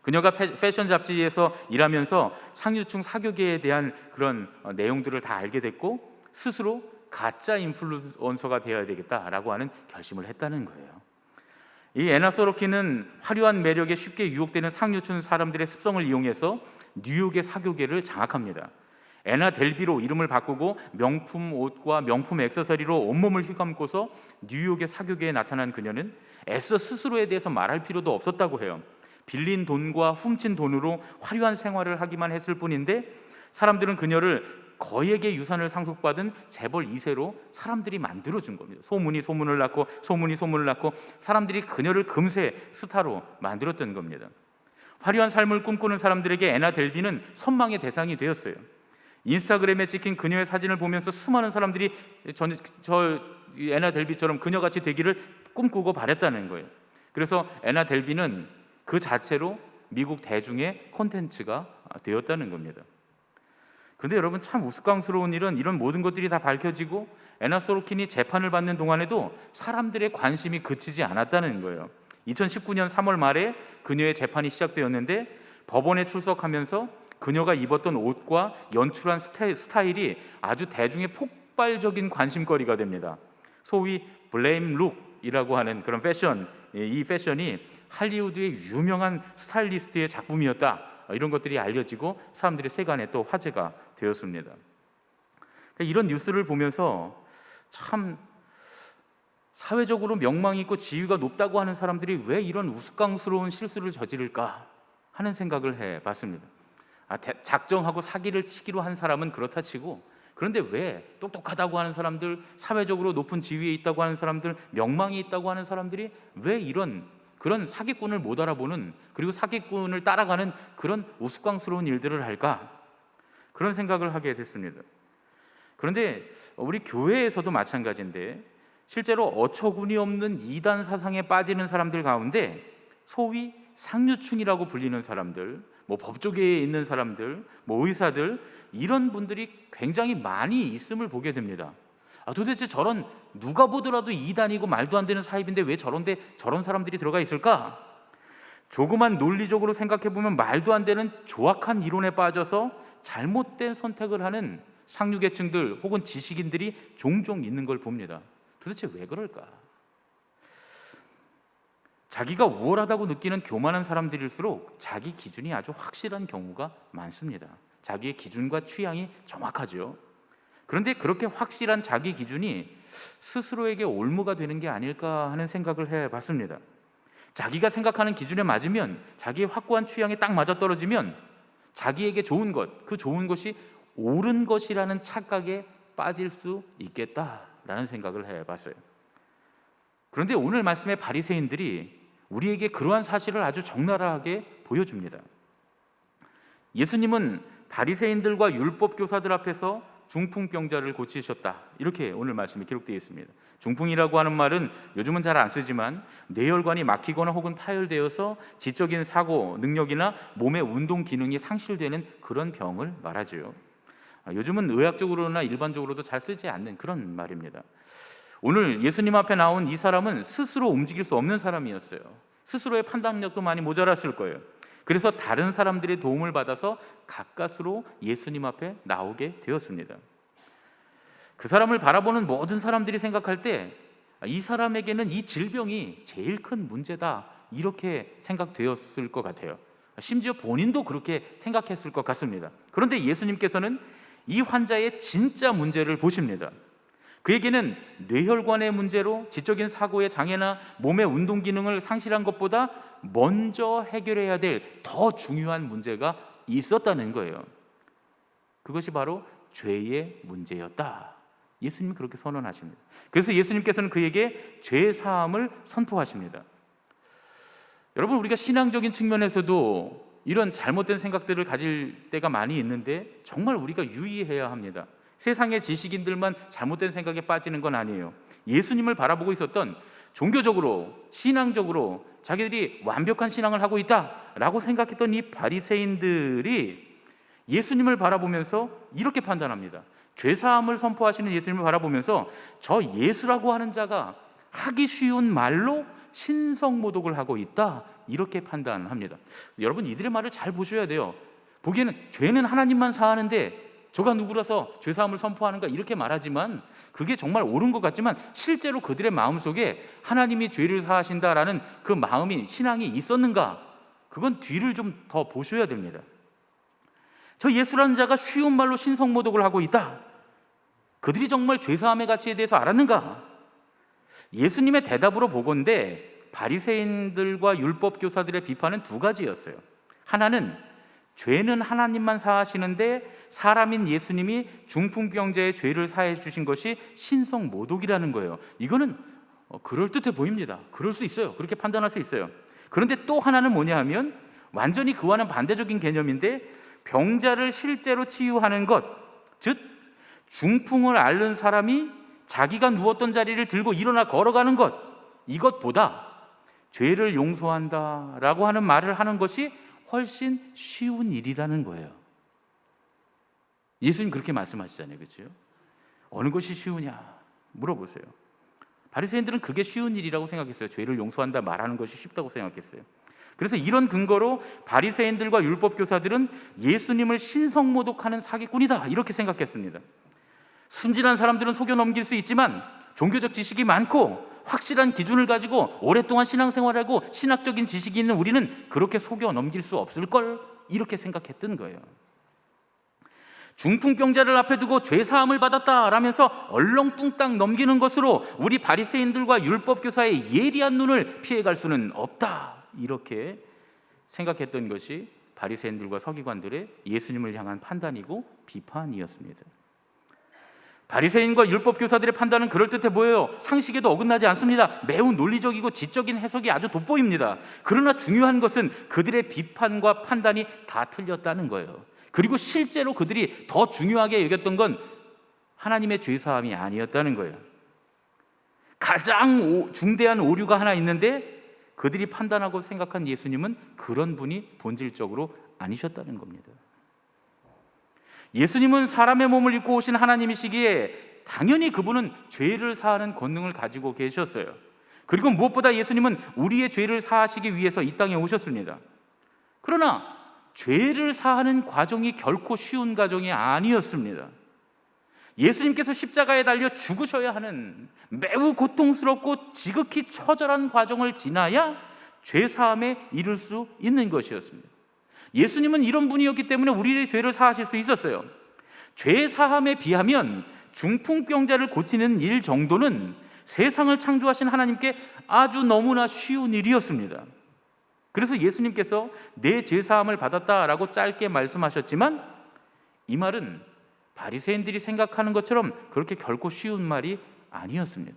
그녀가 패션 잡지에서 일하면서 상류층 사교계에 대한 그런 내용들을 다 알게 됐고 스스로 가짜 인플루언서가 되어야 되겠다라고 하는 결심을 했다는 거예요. 이 애나 소로킨은 화려한 매력에 쉽게 유혹되는 상류층 사람들의 습성을 이용해서 뉴욕의 사교계를 장악합니다. 애나 델비로 이름을 바꾸고 명품 옷과 명품 액세서리로 온몸을 휘감고서 뉴욕의 사교계에 나타난 그녀는 애써 스스로에 대해서 말할 필요도 없었다고 해요. 빌린 돈과 훔친 돈으로 화려한 생활을 하기만 했을 뿐인데 사람들은 그녀를 거액의 유산을 상속받은 재벌 2세로 사람들이 만들어준 겁니다. 소문이 소문을 낳고 소문이 소문을 낳고 사람들이 그녀를 금세 스타로 만들었던 겁니다. 화려한 삶을 꿈꾸는 사람들에게 애나 델비는 선망의 대상이 되었어요. 인스타그램에 찍힌 그녀의 사진을 보면서 수많은 사람들이 저 애나 델비처럼 그녀같이 되기를 꿈꾸고 바랬다는 거예요. 그래서 애나 델비는 그 자체로 미국 대중의 콘텐츠가 되었다는 겁니다. 그런데 여러분 참 우스꽝스러운 일은 이런 모든 것들이 다 밝혀지고 애나 소로킨이 재판을 받는 동안에도 사람들의 관심이 그치지 않았다는 거예요. 2019년 3월 말에 그녀의 재판이 시작되었는데 법원에 출석하면서 그녀가 입었던 옷과 연출한 스타일이 아주 대중의 폭발적인 관심거리가 됩니다. 소위 블레임 룩이라고 하는 그런 패션, 이 패션이 할리우드의 유명한 스타일리스트의 작품이었다, 이런 것들이 알려지고 사람들의 세간에 또 화제가 되었습니다. 이런 뉴스를 보면서 참 사회적으로 명망이 있고 지위가 높다고 하는 사람들이 왜 이런 우스꽝스러운 실수를 저지를까 하는 생각을 해봤습니다. 작정하고 사기를 치기로 한 사람은 그렇다 치고, 그런데 왜 똑똑하다고 하는 사람들, 사회적으로 높은 지위에 있다고 하는 사람들, 명망이 있다고 하는 사람들이 왜 그런 사기꾼을 못 알아보는, 그리고 사기꾼을 따라가는 그런 우스꽝스러운 일들을 할까? 그런 생각을 하게 됐습니다. 그런데 우리 교회에서도 마찬가지인데 실제로 어처구니 없는 이단 사상에 빠지는 사람들 가운데 소위 상류층이라고 불리는 사람들, 뭐 법조계에 있는 사람들, 뭐 의사들, 이런 분들이 굉장히 많이 있음을 보게 됩니다. 도대체 저런, 누가 보더라도 이단이고 말도 안 되는 사입인데 왜 저런데 저런 사람들이 들어가 있을까? 조그만 논리적으로 생각해 보면 말도 안 되는 조악한 이론에 빠져서 잘못된 선택을 하는 상류계층들 혹은 지식인들이 종종 있는 걸 봅니다. 도대체 왜 그럴까? 자기가 우월하다고 느끼는 교만한 사람들일수록 자기 기준이 아주 확실한 경우가 많습니다. 자기의 기준과 취향이 정확하죠. 그런데 그렇게 확실한 자기 기준이 스스로에게 올무가 되는 게 아닐까 하는 생각을 해봤습니다. 자기가 생각하는 기준에 맞으면, 자기의 확고한 취향에 딱 맞아떨어지면 자기에게 좋은 것, 그 좋은 것이 옳은 것이라는 착각에 빠질 수 있겠다라는 생각을 해봤어요. 그런데 오늘 말씀의 바리새인들이 우리에게 그러한 사실을 아주 적나라하게 보여줍니다. 예수님은 바리새인들과 율법 교사들 앞에서 중풍병자를 고치셨다, 이렇게 오늘 말씀에 기록되어 있습니다. 중풍이라고 하는 말은 요즘은 잘 안 쓰지만 뇌혈관이 막히거나 혹은 파열되어서 지적인 사고 능력이나 몸의 운동 기능이 상실되는 그런 병을 말하죠. 요즘은 의학적으로나 일반적으로도 잘 쓰지 않는 그런 말입니다. 오늘 예수님 앞에 나온 이 사람은 스스로 움직일 수 없는 사람이었어요. 스스로의 판단력도 많이 모자랐을 거예요. 그래서 다른 사람들의 도움을 받아서 가까스로 예수님 앞에 나오게 되었습니다. 그 사람을 바라보는 모든 사람들이 생각할 때 이 사람에게는 이 질병이 제일 큰 문제다, 이렇게 생각되었을 것 같아요. 심지어 본인도 그렇게 생각했을 것 같습니다. 그런데 예수님께서는 이 환자의 진짜 문제를 보십니다. 그에게는 뇌혈관의 문제로 지적인 사고의 장애나 몸의 운동 기능을 상실한 것보다 먼저 해결해야 될 더 중요한 문제가 있었다는 거예요. 그것이 바로 죄의 문제였다. 예수님이 그렇게 선언하십니다. 그래서 예수님께서는 그에게 죄 사함을 선포하십니다. 여러분, 우리가 신앙적인 측면에서도 이런 잘못된 생각들을 가질 때가 많이 있는데 정말 우리가 유의해야 합니다. 세상의 지식인들만 잘못된 생각에 빠지는 건 아니에요. 예수님을 바라보고 있었던, 종교적으로, 신앙적으로 자기들이 완벽한 신앙을 하고 있다라고 생각했던 이 바리새인들이 예수님을 바라보면서 이렇게 판단합니다. 죄사함을 선포하시는 예수님을 바라보면서 저 예수라고 하는 자가 하기 쉬운 말로 신성모독을 하고 있다, 이렇게 판단합니다. 여러분, 이들의 말을 잘 보셔야 돼요. 보기에는 죄는 하나님만 사하는데 저가 누구라서 죄사함을 선포하는가, 이렇게 말하지만 그게 정말 옳은 것 같지만 실제로 그들의 마음속에 하나님이 죄를 사하신다라는 그 마음이, 신앙이 있었는가, 그건 뒤를 좀 더 보셔야 됩니다. 저 예수라는 자가 쉬운 말로 신성모독을 하고 있다, 그들이 정말 죄사함의 가치에 대해서 알았는가? 예수님의 대답으로 보건대 바리새인들과 율법 교사들의 비판은 두 가지였어요. 하나는 죄는 하나님만 사하시는데 사람인 예수님이 중풍병자의 죄를 사해 주신 것이 신성모독이라는 거예요. 이거는 그럴듯해 보입니다. 그럴 수 있어요. 그렇게 판단할 수 있어요. 그런데 또 하나는 뭐냐 하면 완전히 그와는 반대적인 개념인데, 병자를 실제로 치유하는 것, 즉 중풍을 앓는 사람이 자기가 누웠던 자리를 들고 일어나 걸어가는 것, 이것보다 죄를 용서한다라고 하는 말을 하는 것이 훨씬 쉬운 일이라는 거예요. 예수님 그렇게 말씀하시잖아요, 그렇죠? 어느 것이 쉬우냐 물어보세요. 바리새인들은 그게 쉬운 일이라고 생각했어요. 죄를 용서한다 말하는 것이 쉽다고 생각했어요. 그래서 이런 근거로 바리새인들과 율법 교사들은 예수님을 신성모독하는 사기꾼이다, 이렇게 생각했습니다. 순진한 사람들은 속여 넘길 수 있지만 종교적 지식이 많고 확실한 기준을 가지고 오랫동안 신앙생활하고 신학적인 지식이 있는 우리는 그렇게 속여 넘길 수 없을걸, 이렇게 생각했던 거예요. 중풍병자를 앞에 두고 죄사함을 받았다라면서 얼렁뚱땅 넘기는 것으로 우리 바리새인들과 율법교사의 예리한 눈을 피해갈 수는 없다, 이렇게 생각했던 것이 바리새인들과 서기관들의 예수님을 향한 판단이고 비판이었습니다. 바리새인과 율법교사들의 판단은 그럴듯해 보여요. 상식에도 어긋나지 않습니다. 매우 논리적이고 지적인 해석이 아주 돋보입니다. 그러나 중요한 것은 그들의 비판과 판단이 다 틀렸다는 거예요. 그리고 실제로 그들이 더 중요하게 여겼던 건 하나님의 죄사함이 아니었다는 거예요. 가장 중대한 오류가 하나 있는데 그들이 판단하고 생각한 예수님은 그런 분이 본질적으로 아니셨다는 겁니다. 예수님은 사람의 몸을 입고 오신 하나님이시기에 당연히 그분은 죄를 사하는 권능을 가지고 계셨어요. 그리고 무엇보다 예수님은 우리의 죄를 사하시기 위해서 이 땅에 오셨습니다. 그러나 죄를 사하는 과정이 결코 쉬운 과정이 아니었습니다. 예수님께서 십자가에 달려 죽으셔야 하는 매우 고통스럽고 지극히 처절한 과정을 지나야 죄 사함에 이를 수 있는 것이었습니다. 예수님은 이런 분이었기 때문에 우리의 죄를 사하실 수 있었어요. 죄 사함에 비하면 중풍병자를 고치는 일 정도는 세상을 창조하신 하나님께 아주 너무나 쉬운 일이었습니다. 그래서 예수님께서 내 죄 사함을 받았다라고 짧게 말씀하셨지만 이 말은 바리새인들이 생각하는 것처럼 그렇게 결코 쉬운 말이 아니었습니다.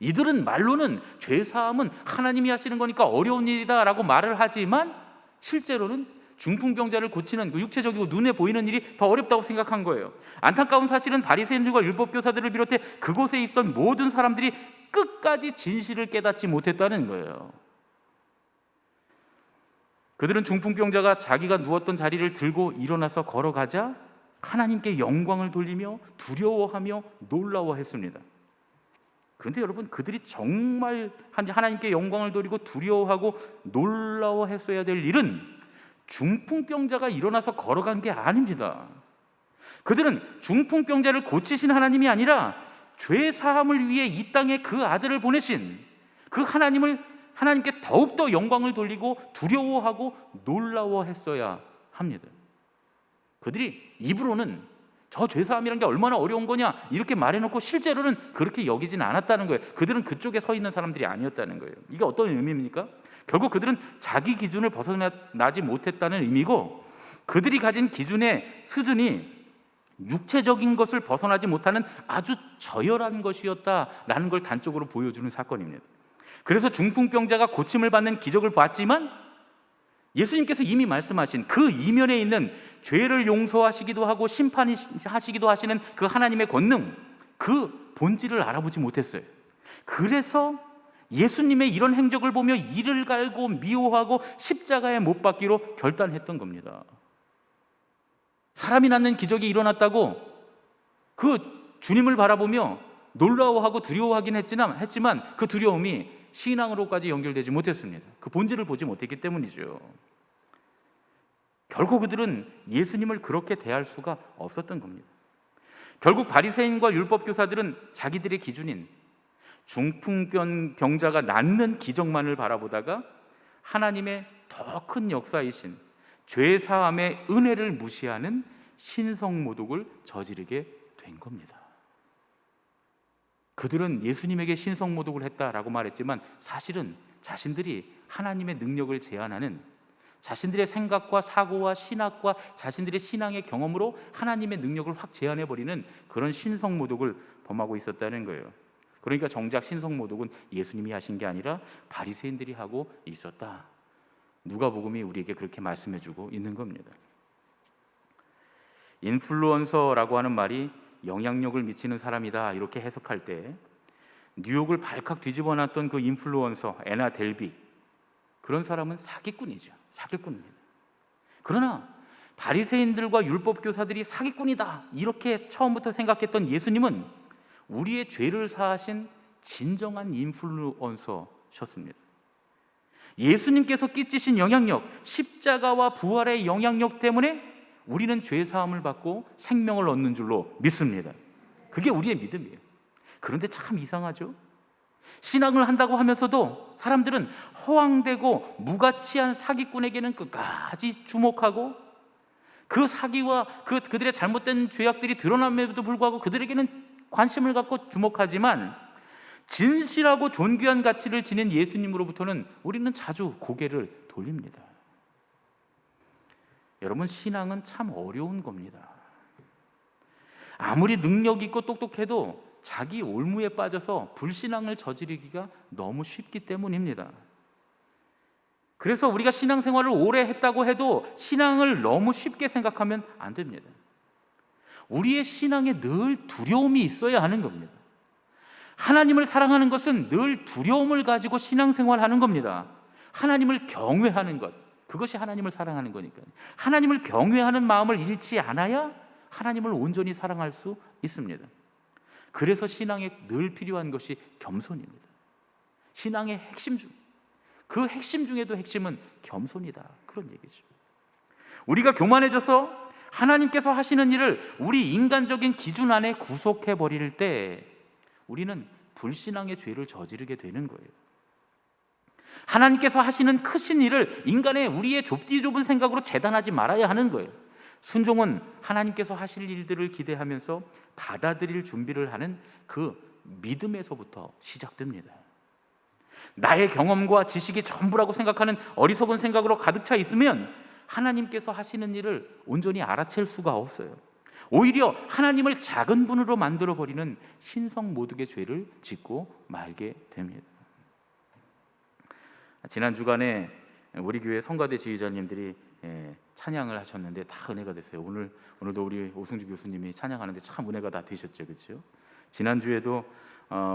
이들은 말로는 죄 사함은 하나님이 하시는 거니까 어려운 일이다라고 말을 하지만 실제로는 중풍병자를 고치는 그 육체적이고 눈에 보이는 일이 더 어렵다고 생각한 거예요. 안타까운 사실은 바리새인들과 율법교사들을 비롯해 그곳에 있던 모든 사람들이 끝까지 진실을 깨닫지 못했다는 거예요. 그들은 중풍병자가 자기가 누웠던 자리를 들고 일어나서 걸어가자 하나님께 영광을 돌리며 두려워하며 놀라워했습니다. 그런데 여러분, 그들이 정말 하나님께 영광을 돌리고 두려워하고 놀라워했어야 될 일은 중풍병자가 일어나서 걸어간 게 아닙니다. 그들은 중풍병자를 고치신 하나님이 아니라 죄 사함을 위해 이 땅에 그 아들을 보내신 그 하나님께 더욱더 영광을 돌리고 두려워하고 놀라워했어야 합니다. 그들이 입으로는 저 죄사함이란 게 얼마나 어려운 거냐 이렇게 말해놓고 실제로는 그렇게 여기진 않았다는 거예요. 그들은 그쪽에 서 있는 사람들이 아니었다는 거예요. 이게 어떤 의미입니까? 결국 그들은 자기 기준을 벗어나지 못했다는 의미고, 그들이 가진 기준의 수준이 육체적인 것을 벗어나지 못하는 아주 저열한 것이었다라는 걸 단적으로 보여주는 사건입니다. 그래서 중풍병자가 고침을 받는 기적을 봤지만 예수님께서 이미 말씀하신 그 이면에 있는 죄를 용서하시기도 하고 심판하시기도 하시는 그 하나님의 권능, 그 본질을 알아보지 못했어요. 그래서 예수님의 이런 행적을 보며 이를 갈고 미워하고 십자가에 못 박기로 결단했던 겁니다. 사람이 낳는 기적이 일어났다고 그 주님을 바라보며 놀라워하고 두려워하긴 했지만 그 두려움이 신앙으로까지 연결되지 못했습니다. 그 본질을 보지 못했기 때문이죠. 결국 그들은 예수님을 그렇게 대할 수가 없었던 겁니다. 결국 바리새인과 율법교사들은 자기들의 기준인 중풍병자가 낫는 기적만을 바라보다가 하나님의 더 큰 역사이신 죄 사함의 은혜를 무시하는 신성모독을 저지르게 된 겁니다. 그들은 예수님에게 신성모독을 했다라고 말했지만 사실은 자신들이 하나님의 능력을 제한하는, 자신들의 생각과 사고와 신학과 자신들의 신앙의 경험으로 하나님의 능력을 확 제한해버리는 그런 신성모독을 범하고 있었다는 거예요. 그러니까 정작 신성모독은 예수님이 하신 게 아니라 바리새인들이 하고 있었다. 누가복음이 우리에게 그렇게 말씀해주고 있는 겁니다. 인플루언서라고 하는 말이 영향력을 미치는 사람이다 이렇게 해석할 때 뉴욕을 발칵 뒤집어 놨던 그 인플루언서 애나 델비, 그런 사람은 사기꾼이죠. 사기꾼입니다. 그러나 바리새인들과 율법교사들이 사기꾼이다 이렇게 처음부터 생각했던 예수님은 우리의 죄를 사하신 진정한 인플루언서셨습니다. 예수님께서 끼치신 영향력, 십자가와 부활의 영향력 때문에 우리는 죄 사함을 받고 생명을 얻는 줄로 믿습니다. 그게 우리의 믿음이에요. 그런데 참 이상하죠? 신앙을 한다고 하면서도 사람들은 허황되고 무가치한 사기꾼에게는 끝까지 주목하고 그 사기와 그들의 잘못된 죄악들이 드러남에도 불구하고 그들에게는 관심을 갖고 주목하지만 진실하고 존귀한 가치를 지닌 예수님으로부터는 우리는 자주 고개를 돌립니다. 여러분, 신앙은 참 어려운 겁니다. 아무리 능력 있고 똑똑해도 자기 올무에 빠져서 불신앙을 저지르기가 너무 쉽기 때문입니다. 그래서 우리가 신앙생활을 오래 했다고 해도 신앙을 너무 쉽게 생각하면 안 됩니다. 우리의 신앙에 늘 두려움이 있어야 하는 겁니다. 하나님을 사랑하는 것은 늘 두려움을 가지고 신앙생활하는 겁니다. 하나님을 경외하는 것, 그것이 하나님을 사랑하는 거니까요. 하나님을 경외하는 마음을 잃지 않아야 하나님을 온전히 사랑할 수 있습니다. 그래서 신앙에 늘 필요한 것이 겸손입니다. 신앙의 핵심 중, 그 핵심 중에도 핵심은 겸손이다, 그런 얘기죠. 우리가 교만해져서 하나님께서 하시는 일을 우리 인간적인 기준 안에 구속해 버릴 때 우리는 불신앙의 죄를 저지르게 되는 거예요. 하나님께서 하시는 크신 일을 인간의 우리의 좁디 좁은 생각으로 재단하지 말아야 하는 거예요. 순종은 하나님께서 하실 일들을 기대하면서 받아들일 준비를 하는 그 믿음에서부터 시작됩니다. 나의 경험과 지식이 전부라고 생각하는 어리석은 생각으로 가득 차 있으면 하나님께서 하시는 일을 온전히 알아챌 수가 없어요. 오히려 하나님을 작은 분으로 만들어버리는 신성 모독의 죄를 짓고 말게 됩니다. 지난 주간에 우리 교회 성가대 지휘자님들이 찬양을 하셨는데 다 은혜가 됐어요. 오늘도 우리 오승주 교수님이 찬양하는데 참 은혜가 다 되셨죠, 그렇죠? 지난주에도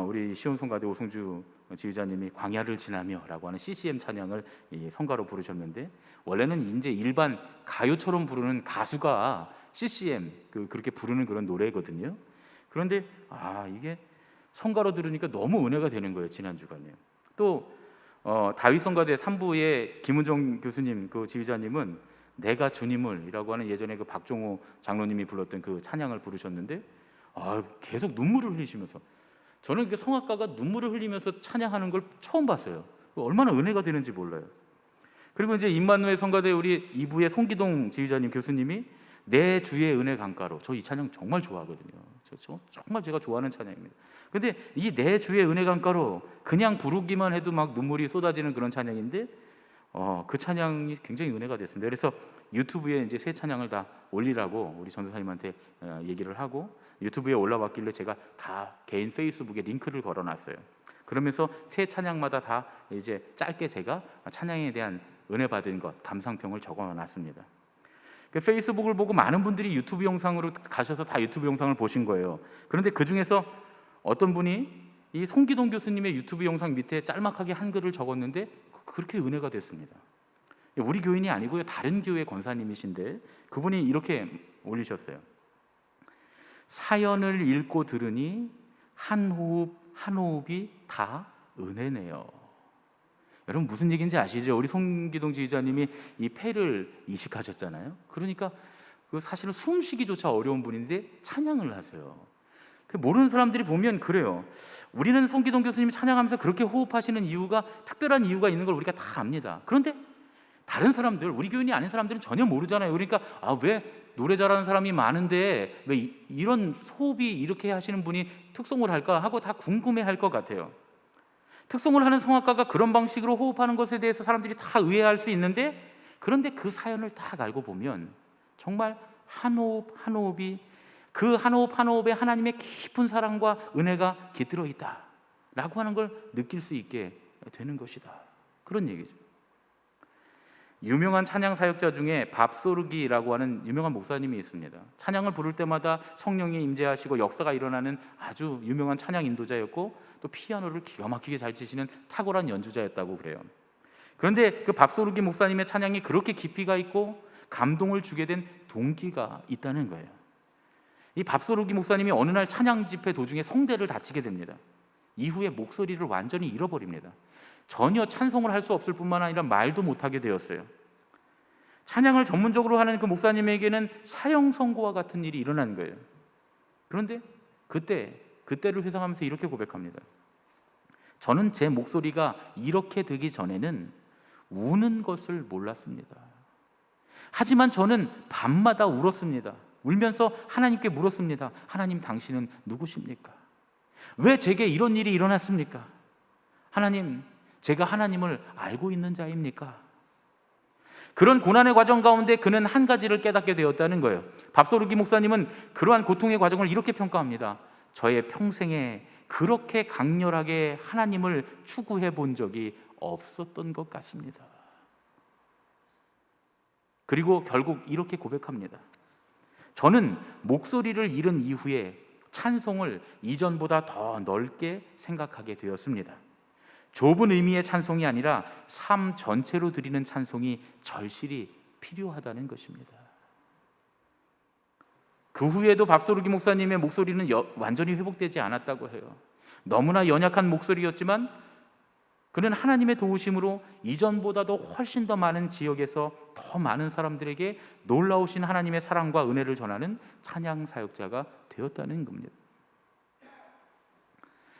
우리 시온 성가대 오승주 지휘자님이 광야를 지나며라고 하는 CCM 찬양을 성가로 부르셨는데, 원래는 이제 일반 가요처럼 부르는 가수가 CCM 그렇게 부르는 그런 노래거든요. 그런데 이게 성가로 들으니까 너무 은혜가 되는 거예요. 지난 주간에 또 다윗 성가대 3부의 김은정 교수님 그 지휘자님은 내가 주님을이라고 하는 예전에 그 박종호 장로님이 불렀던 그 찬양을 부르셨는데 계속 눈물을 흘리시면서, 저는 성악가가 눈물을 흘리면서 찬양하는 걸 처음 봤어요. 얼마나 은혜가 되는지 몰라요. 그리고 이제 임마누엘 성가대 우리 2부의 송기동 지휘자님 교수님이 내 주의 은혜 강가로, 저 이 찬양 정말 좋아하거든요. 정말 제가 좋아하는 찬양입니다. 근데 이 내 주의 은혜 강가로 그냥 부르기만 해도 막 눈물이 쏟아지는 그런 찬양인데 그 찬양이 굉장히 은혜가 됐습니다. 그래서 유튜브에 이제 새 찬양을 다 올리라고 우리 전도사님한테 얘기를 하고 유튜브에 올라왔길래 제가 다 개인 페이스북에 링크를 걸어놨어요. 그러면서 새 찬양마다 다 이제 짧게 제가 찬양에 대한 은혜 받은 것, 감상평을 적어놨습니다. 그 페이스북을 보고 많은 분들이 유튜브 영상으로 가셔서 다 유튜브 영상을 보신 거예요. 그런데 그 중에서 어떤 분이 이 송기동 교수님의 유튜브 영상 밑에 짤막하게 한글을 적었는데 그렇게 은혜가 됐습니다. 우리 교인이 아니고요, 다른 교회 권사님이신데 그분이 이렇게 올리셨어요. 사연을 읽고 들으니 한 호흡 한 호흡이 다 은혜네요. 여러분 무슨 얘기인지 아시죠? 우리 송기동 지휘자님이 이 폐를 이식하셨잖아요. 그러니까 사실은 숨쉬기조차 어려운 분인데 찬양을 하세요. 모르는 사람들이 보면 그래요. 우리는 송기동 교수님이 찬양하면서 그렇게 호흡하시는 이유가, 특별한 이유가 있는 걸 우리가 다 압니다. 그런데 다른 사람들, 우리 교인이 아닌 사람들은 전혀 모르잖아요. 그러니까 왜 노래 잘하는 사람이 많은데 왜 이런 호흡이 이렇게 하시는 분이 특송을 할까 하고 다 궁금해할 것 같아요. 특송을 하는 성악가가 그런 방식으로 호흡하는 것에 대해서 사람들이 다 의아할 수 있는데, 그런데 그 사연을 딱 알고 보면 정말 한 호흡 한 호흡이, 그 한 호흡 한 호흡에 하나님의 깊은 사랑과 은혜가 깃들어 있다 라고 하는 걸 느낄 수 있게 되는 것이다, 그런 얘기죠. 유명한 찬양 사역자 중에 밥소르기라고 하는 유명한 목사님이 있습니다. 찬양을 부를 때마다 성령이 임재하시고 역사가 일어나는 아주 유명한 찬양 인도자였고, 또 피아노를 기가 막히게 잘 치시는 탁월한 연주자였다고 그래요. 그런데 그 밥소르기 목사님의 찬양이 그렇게 깊이가 있고 감동을 주게 된 동기가 있다는 거예요. 이 밥소르기 목사님이 어느 날 찬양 집회 도중에 성대를 다치게 됩니다. 이후에 목소리를 완전히 잃어버립니다. 전혀 찬송을 할 수 없을 뿐만 아니라 말도 못하게 되었어요. 찬양을 전문적으로 하는 그 목사님에게는 사형 선고와 같은 일이 일어난 거예요. 그런데 그때를 회상하면서 이렇게 고백합니다. 저는 제 목소리가 이렇게 되기 전에는 우는 것을 몰랐습니다. 하지만 저는 밤마다 울었습니다. 울면서 하나님께 물었습니다. 하나님, 당신은 누구십니까? 왜 제게 이런 일이 일어났습니까? 하나님, 제가 하나님을 알고 있는 자입니까? 그런 고난의 과정 가운데 그는 한 가지를 깨닫게 되었다는 거예요. 밥소르기 목사님은 그러한 고통의 과정을 이렇게 평가합니다. 저의 평생에 그렇게 강렬하게 하나님을 추구해 본 적이 없었던 것 같습니다. 그리고 결국 이렇게 고백합니다. 저는 목소리를 잃은 이후에 찬송을 이전보다 더 넓게 생각하게 되었습니다. 좁은 의미의 찬송이 아니라 삶 전체로 드리는 찬송이 절실히 필요하다는 것입니다. 그 후에도 밥소르기 목사님의 목소리는 완전히 회복되지 않았다고 해요. 너무나 연약한 목소리였지만 그는 하나님의 도우심으로 이전보다도 훨씬 더 많은 지역에서 더 많은 사람들에게 놀라우신 하나님의 사랑과 은혜를 전하는 찬양 사역자가 되었다는 겁니다.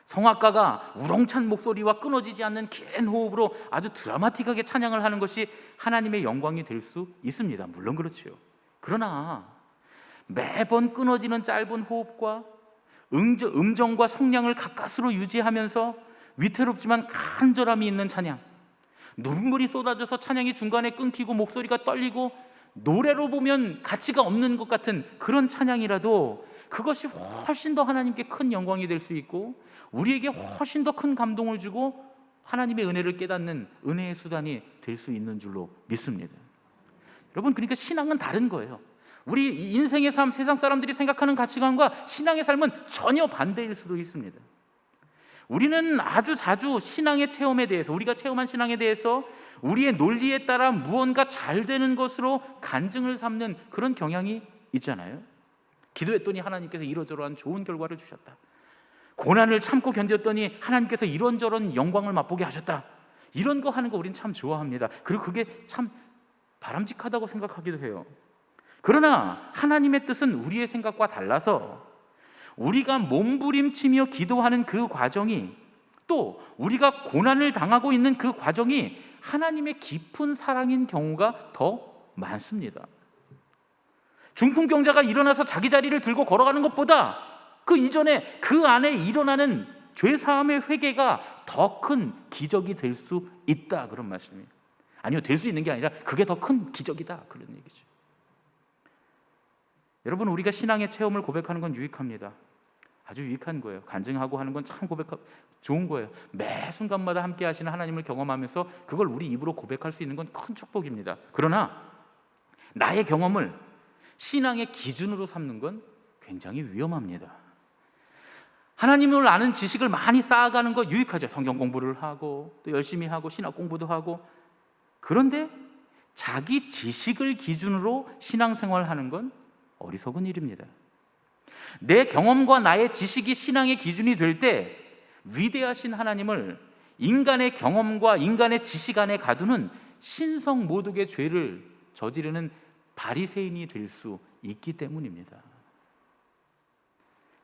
성악가가 우렁찬 목소리와 끊어지지 않는 긴 호흡으로 아주 드라마틱하게 찬양을 하는 것이 하나님의 영광이 될 수 있습니다. 물론 그렇지요. 그러나 매번 끊어지는 짧은 호흡과 음정과 성량을 가까스로 유지하면서 위태롭지만 간절함이 있는 찬양, 눈물이 쏟아져서 찬양이 중간에 끊기고 목소리가 떨리고 노래로 보면 가치가 없는 것 같은 그런 찬양이라도 그것이 훨씬 더 하나님께 큰 영광이 될 수 있고 우리에게 훨씬 더 큰 감동을 주고 하나님의 은혜를 깨닫는 은혜의 수단이 될 수 있는 줄로 믿습니다. 여러분, 그러니까 신앙은 다른 거예요. 우리 인생의 삶, 세상 사람들이 생각하는 가치관과 신앙의 삶은 전혀 반대일 수도 있습니다. 우리는 아주 자주 신앙의 체험에 대해서, 우리가 체험한 신앙에 대해서 우리의 논리에 따라 무언가 잘 되는 것으로 간증을 삼는 그런 경향이 있잖아요. 기도했더니 하나님께서 이러저러한 좋은 결과를 주셨다. 고난을 참고 견뎠더니 하나님께서 이런저런 영광을 맛보게 하셨다. 이런 거 하는 거 우리는 참 좋아합니다. 그리고 그게 참 바람직하다고 생각하기도 해요. 그러나 하나님의 뜻은 우리의 생각과 달라서 우리가 몸부림치며 기도하는 그 과정이, 또 우리가 고난을 당하고 있는 그 과정이 하나님의 깊은 사랑인 경우가 더 많습니다. 중풍병자가 일어나서 자기 자리를 들고 걸어가는 것보다 그 이전에 그 안에 일어나는 죄사함의 회개가 더 큰 기적이 될 수 있다, 그런 말씀이에요. 아니요, 될 수 있는 게 아니라 그게 더 큰 기적이다, 그런 얘기죠. 여러분, 우리가 신앙의 체험을 고백하는 건 유익합니다. 아주 유익한 거예요. 간증하고 하는 건 참 좋은 거예요. 매 순간마다 함께 하시는 하나님을 경험하면서 그걸 우리 입으로 고백할 수 있는 건 큰 축복입니다. 그러나 나의 경험을 신앙의 기준으로 삼는 건 굉장히 위험합니다. 하나님을 아는 지식을 많이 쌓아가는 거 유익하죠. 성경 공부를 하고 또 열심히 하고 신학 공부도 하고. 그런데 자기 지식을 기준으로 신앙생활하는 건 어리석은 일입니다. 내 경험과 나의 지식이 신앙의 기준이 될 때 위대하신 하나님을 인간의 경험과 인간의 지식 안에 가두는 신성 모독의 죄를 저지르는 바리새인이 될 수 있기 때문입니다.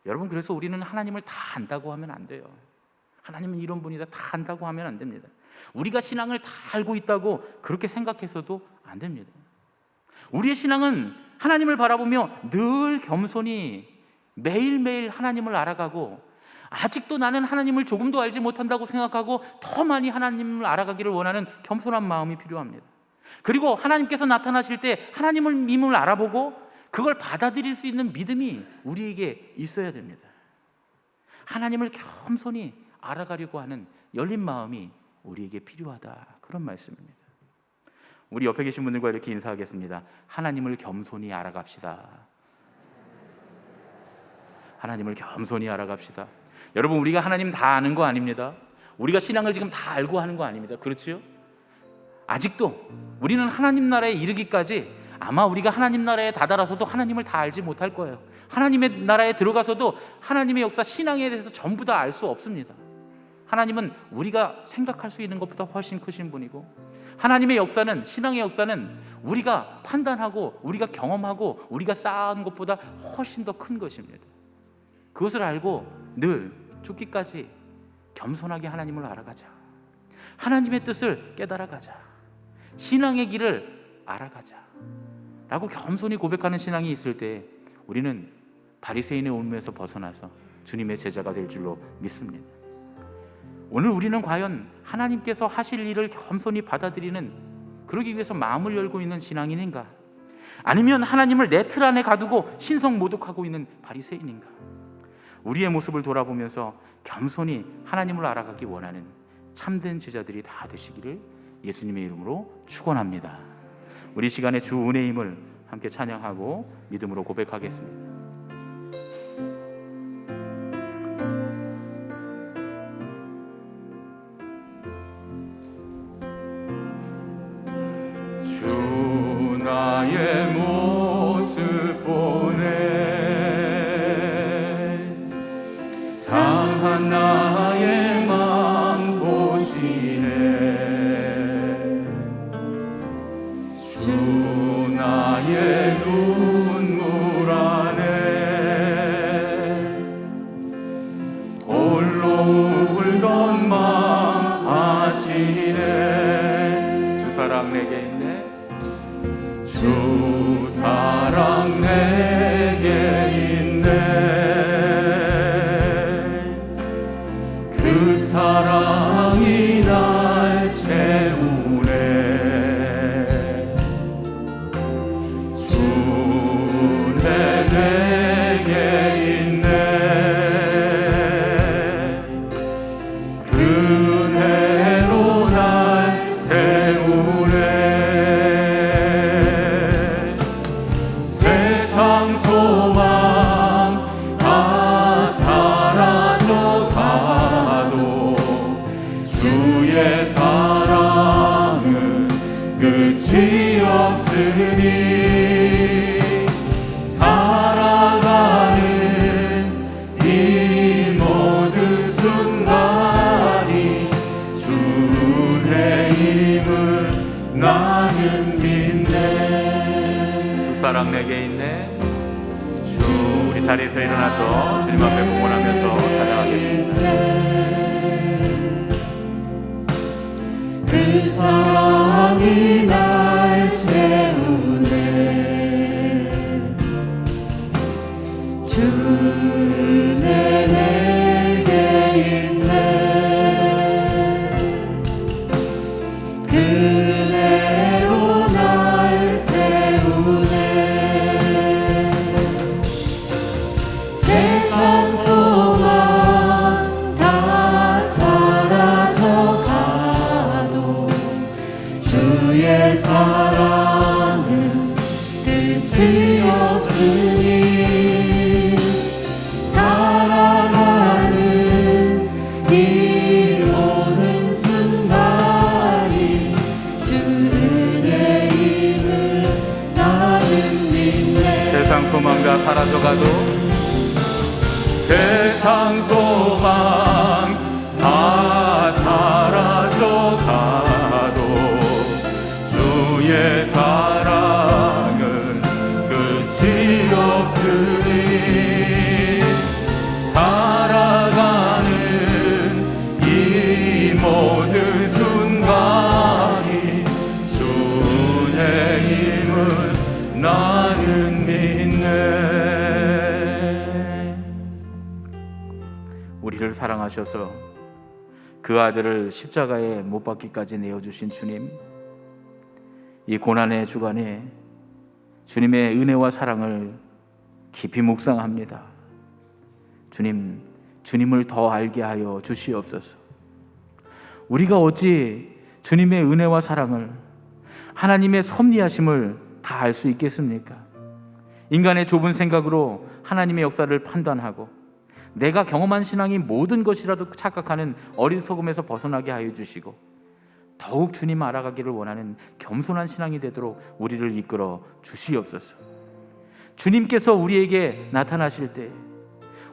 여러분, 그래서 우리는 하나님을 다 안다고 하면 안 돼요. 하나님은 이런 분이다 다 안다고 하면 안 됩니다. 우리가 신앙을 다 알고 있다고 그렇게 생각해서도 안 됩니다. 우리의 신앙은 하나님을 바라보며 늘 겸손히 매일매일 하나님을 알아가고, 아직도 나는 하나님을 조금도 알지 못한다고 생각하고 더 많이 하나님을 알아가기를 원하는 겸손한 마음이 필요합니다. 그리고 하나님께서 나타나실 때 하나님을 알아보고 그걸 받아들일 수 있는 믿음이 우리에게 있어야 됩니다. 하나님을 겸손히 알아가려고 하는 열린 마음이 우리에게 필요하다, 그런 말씀입니다. 우리 옆에 계신 분들과 이렇게 인사하겠습니다. 하나님을 겸손히 알아갑시다. 하나님을 겸손히 알아갑시다. 여러분, 우리가 하나님 다 아는 거 아닙니다. 우리가 신앙을 지금 다 알고 하는 거 아닙니다. 그렇지요? 아직도 우리는 하나님 나라에 이르기까지 아마 우리가 하나님 나라에 다다라서도 하나님을 다 알지 못할 거예요. 하나님의 나라에 들어가서도 하나님의 역사, 신앙에 대해서 전부 다 알 수 없습니다. 하나님은 우리가 생각할 수 있는 것보다 훨씬 크신 분이고, 하나님의 역사는, 신앙의 역사는 우리가 판단하고 우리가 경험하고 우리가 쌓아온 것보다 훨씬 더 큰 것입니다. 그것을 알고 늘 죽기까지 겸손하게 하나님을 알아가자. 하나님의 뜻을 깨달아가자. 신앙의 길을 알아가자 라고 겸손히 고백하는 신앙이 있을 때 우리는 바리새인의 온무에서 벗어나서 주님의 제자가 될 줄로 믿습니다. 오늘 우리는 과연 하나님께서 하실 일을 겸손히 받아들이는, 그러기 위해서 마음을 열고 있는 신앙인인가? 아니면 하나님을 내 틀 안에 가두고 신성 모독하고 있는 바리새인인가? 우리의 모습을 돌아보면서 겸손히 하나님을 알아가기 원하는 참된 제자들이 다 되시기를 예수님의 이름으로 축원합니다. 우리 시간에 주 은혜의 힘을 함께 찬양하고 믿음으로 고백하겠습니다. 나의 모습 보네 상한 나의 맘 보시네 주 나의 눈물 안에 홀로 울던 맘 아시네 주 사랑 내게 있네 주 사랑 내게 있네 그 사랑이 날 채우네 주내 내게 있네 그 은혜로 날 세우네 세상 소망 다 사라져 가도 주의 사랑은 끝이 없으니 살아가는 이 모든 순간이 주의 힘을 나는 믿네 주 사랑 내게 있네 주 우리 자리에서 일어나서 주님 앞에 공헌하면서 찬양하겠습니다 그 사랑이 날 채우네 주내 내게 있네 그 은혜로 날 세우네 세상 소망 다 사라져 가도 주의 사랑은 끝이 없으니 살아가는 이 모든 순간이 주 은혜임을 나는 믿네 세상 소망 다 사라져가도 세상 소망 다 사라져가도 주의 사랑은 끝이 없으니 살아가는 이 모든 순간이 주의 힘을 나는 믿네 우리를 사랑하셔서 그 아들을 십자가에 못 박기까지 내어주신 주님 이 고난의 주간에 주님의 은혜와 사랑을 깊이 묵상합니다. 주님, 주님을 더 알게 하여 주시옵소서. 우리가 어찌 주님의 은혜와 사랑을 하나님의 섭리하심을 다 알 수 있겠습니까? 인간의 좁은 생각으로 하나님의 역사를 판단하고 내가 경험한 신앙이 모든 것이라도 착각하는 어리석음에서 벗어나게 하여 주시고 더욱 주님 알아가기를 원하는 겸손한 신앙이 되도록 우리를 이끌어 주시옵소서. 주님께서 우리에게 나타나실 때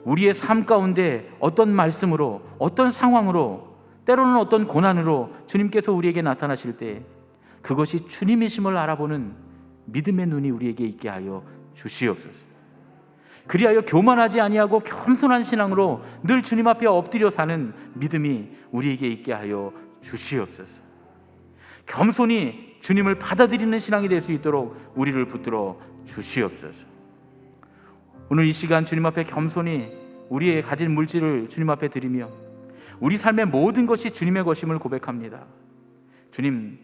우리의 삶 가운데 어떤 말씀으로 어떤 상황으로 때로는 어떤 고난으로 주님께서 우리에게 나타나실 때 그것이 주님이심을 알아보는 믿음의 눈이 우리에게 있게 하여 주시옵소서. 그리하여 교만하지 아니하고 겸손한 신앙으로 늘 주님 앞에 엎드려 사는 믿음이 우리에게 있게 하여 주시옵소서. 겸손히 주님을 받아들이는 신앙이 될 수 있도록 우리를 붙들어 주시옵소서. 오늘 이 시간 주님 앞에 겸손히 우리의 가진 물질을 주님 앞에 드리며 우리 삶의 모든 것이 주님의 것임을 고백합니다. 주님,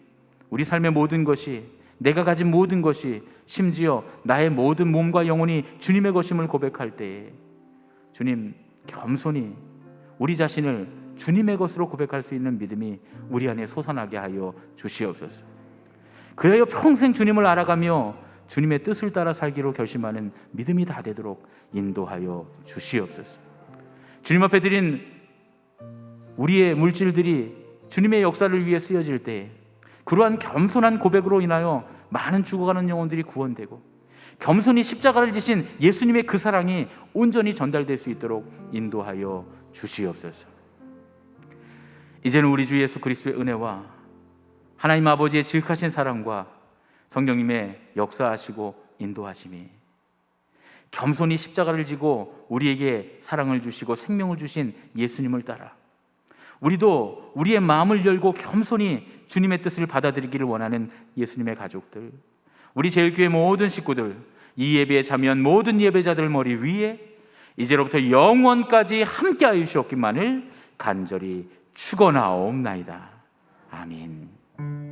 우리 삶의 모든 것이, 내가 가진 모든 것이, 심지어 나의 모든 몸과 영혼이 주님의 것임을 고백할 때에 주님, 겸손히 우리 자신을 주님의 것으로 고백할 수 있는 믿음이 우리 안에 솟아나게 하여 주시옵소서. 그래야 평생 주님을 알아가며 주님의 뜻을 따라 살기로 결심하는 믿음이 다 되도록 인도하여 주시옵소서. 주님 앞에 드린 우리의 물질들이 주님의 역사를 위해 쓰여질 때 그러한 겸손한 고백으로 인하여 많은 죽어가는 영혼들이 구원되고 겸손히 십자가를 지신 예수님의 그 사랑이 온전히 전달될 수 있도록 인도하여 주시옵소서. 이제는 우리 주 예수 그리스도의 은혜와 하나님 아버지의 지극하신 사랑과 성령님의 역사하시고 인도하심이 겸손히 십자가를 지고 우리에게 사랑을 주시고 생명을 주신 예수님을 따라 우리도 우리의 마음을 열고 겸손히 주님의 뜻을 받아들이기를 원하는 예수님의 가족들, 우리 제일교회 모든 식구들, 이 예배에 참여한 모든 예배자들 머리 위에 이제로부터 영원까지 함께하여 주시옵기만을 간절히 축원하옵나이다. 아멘.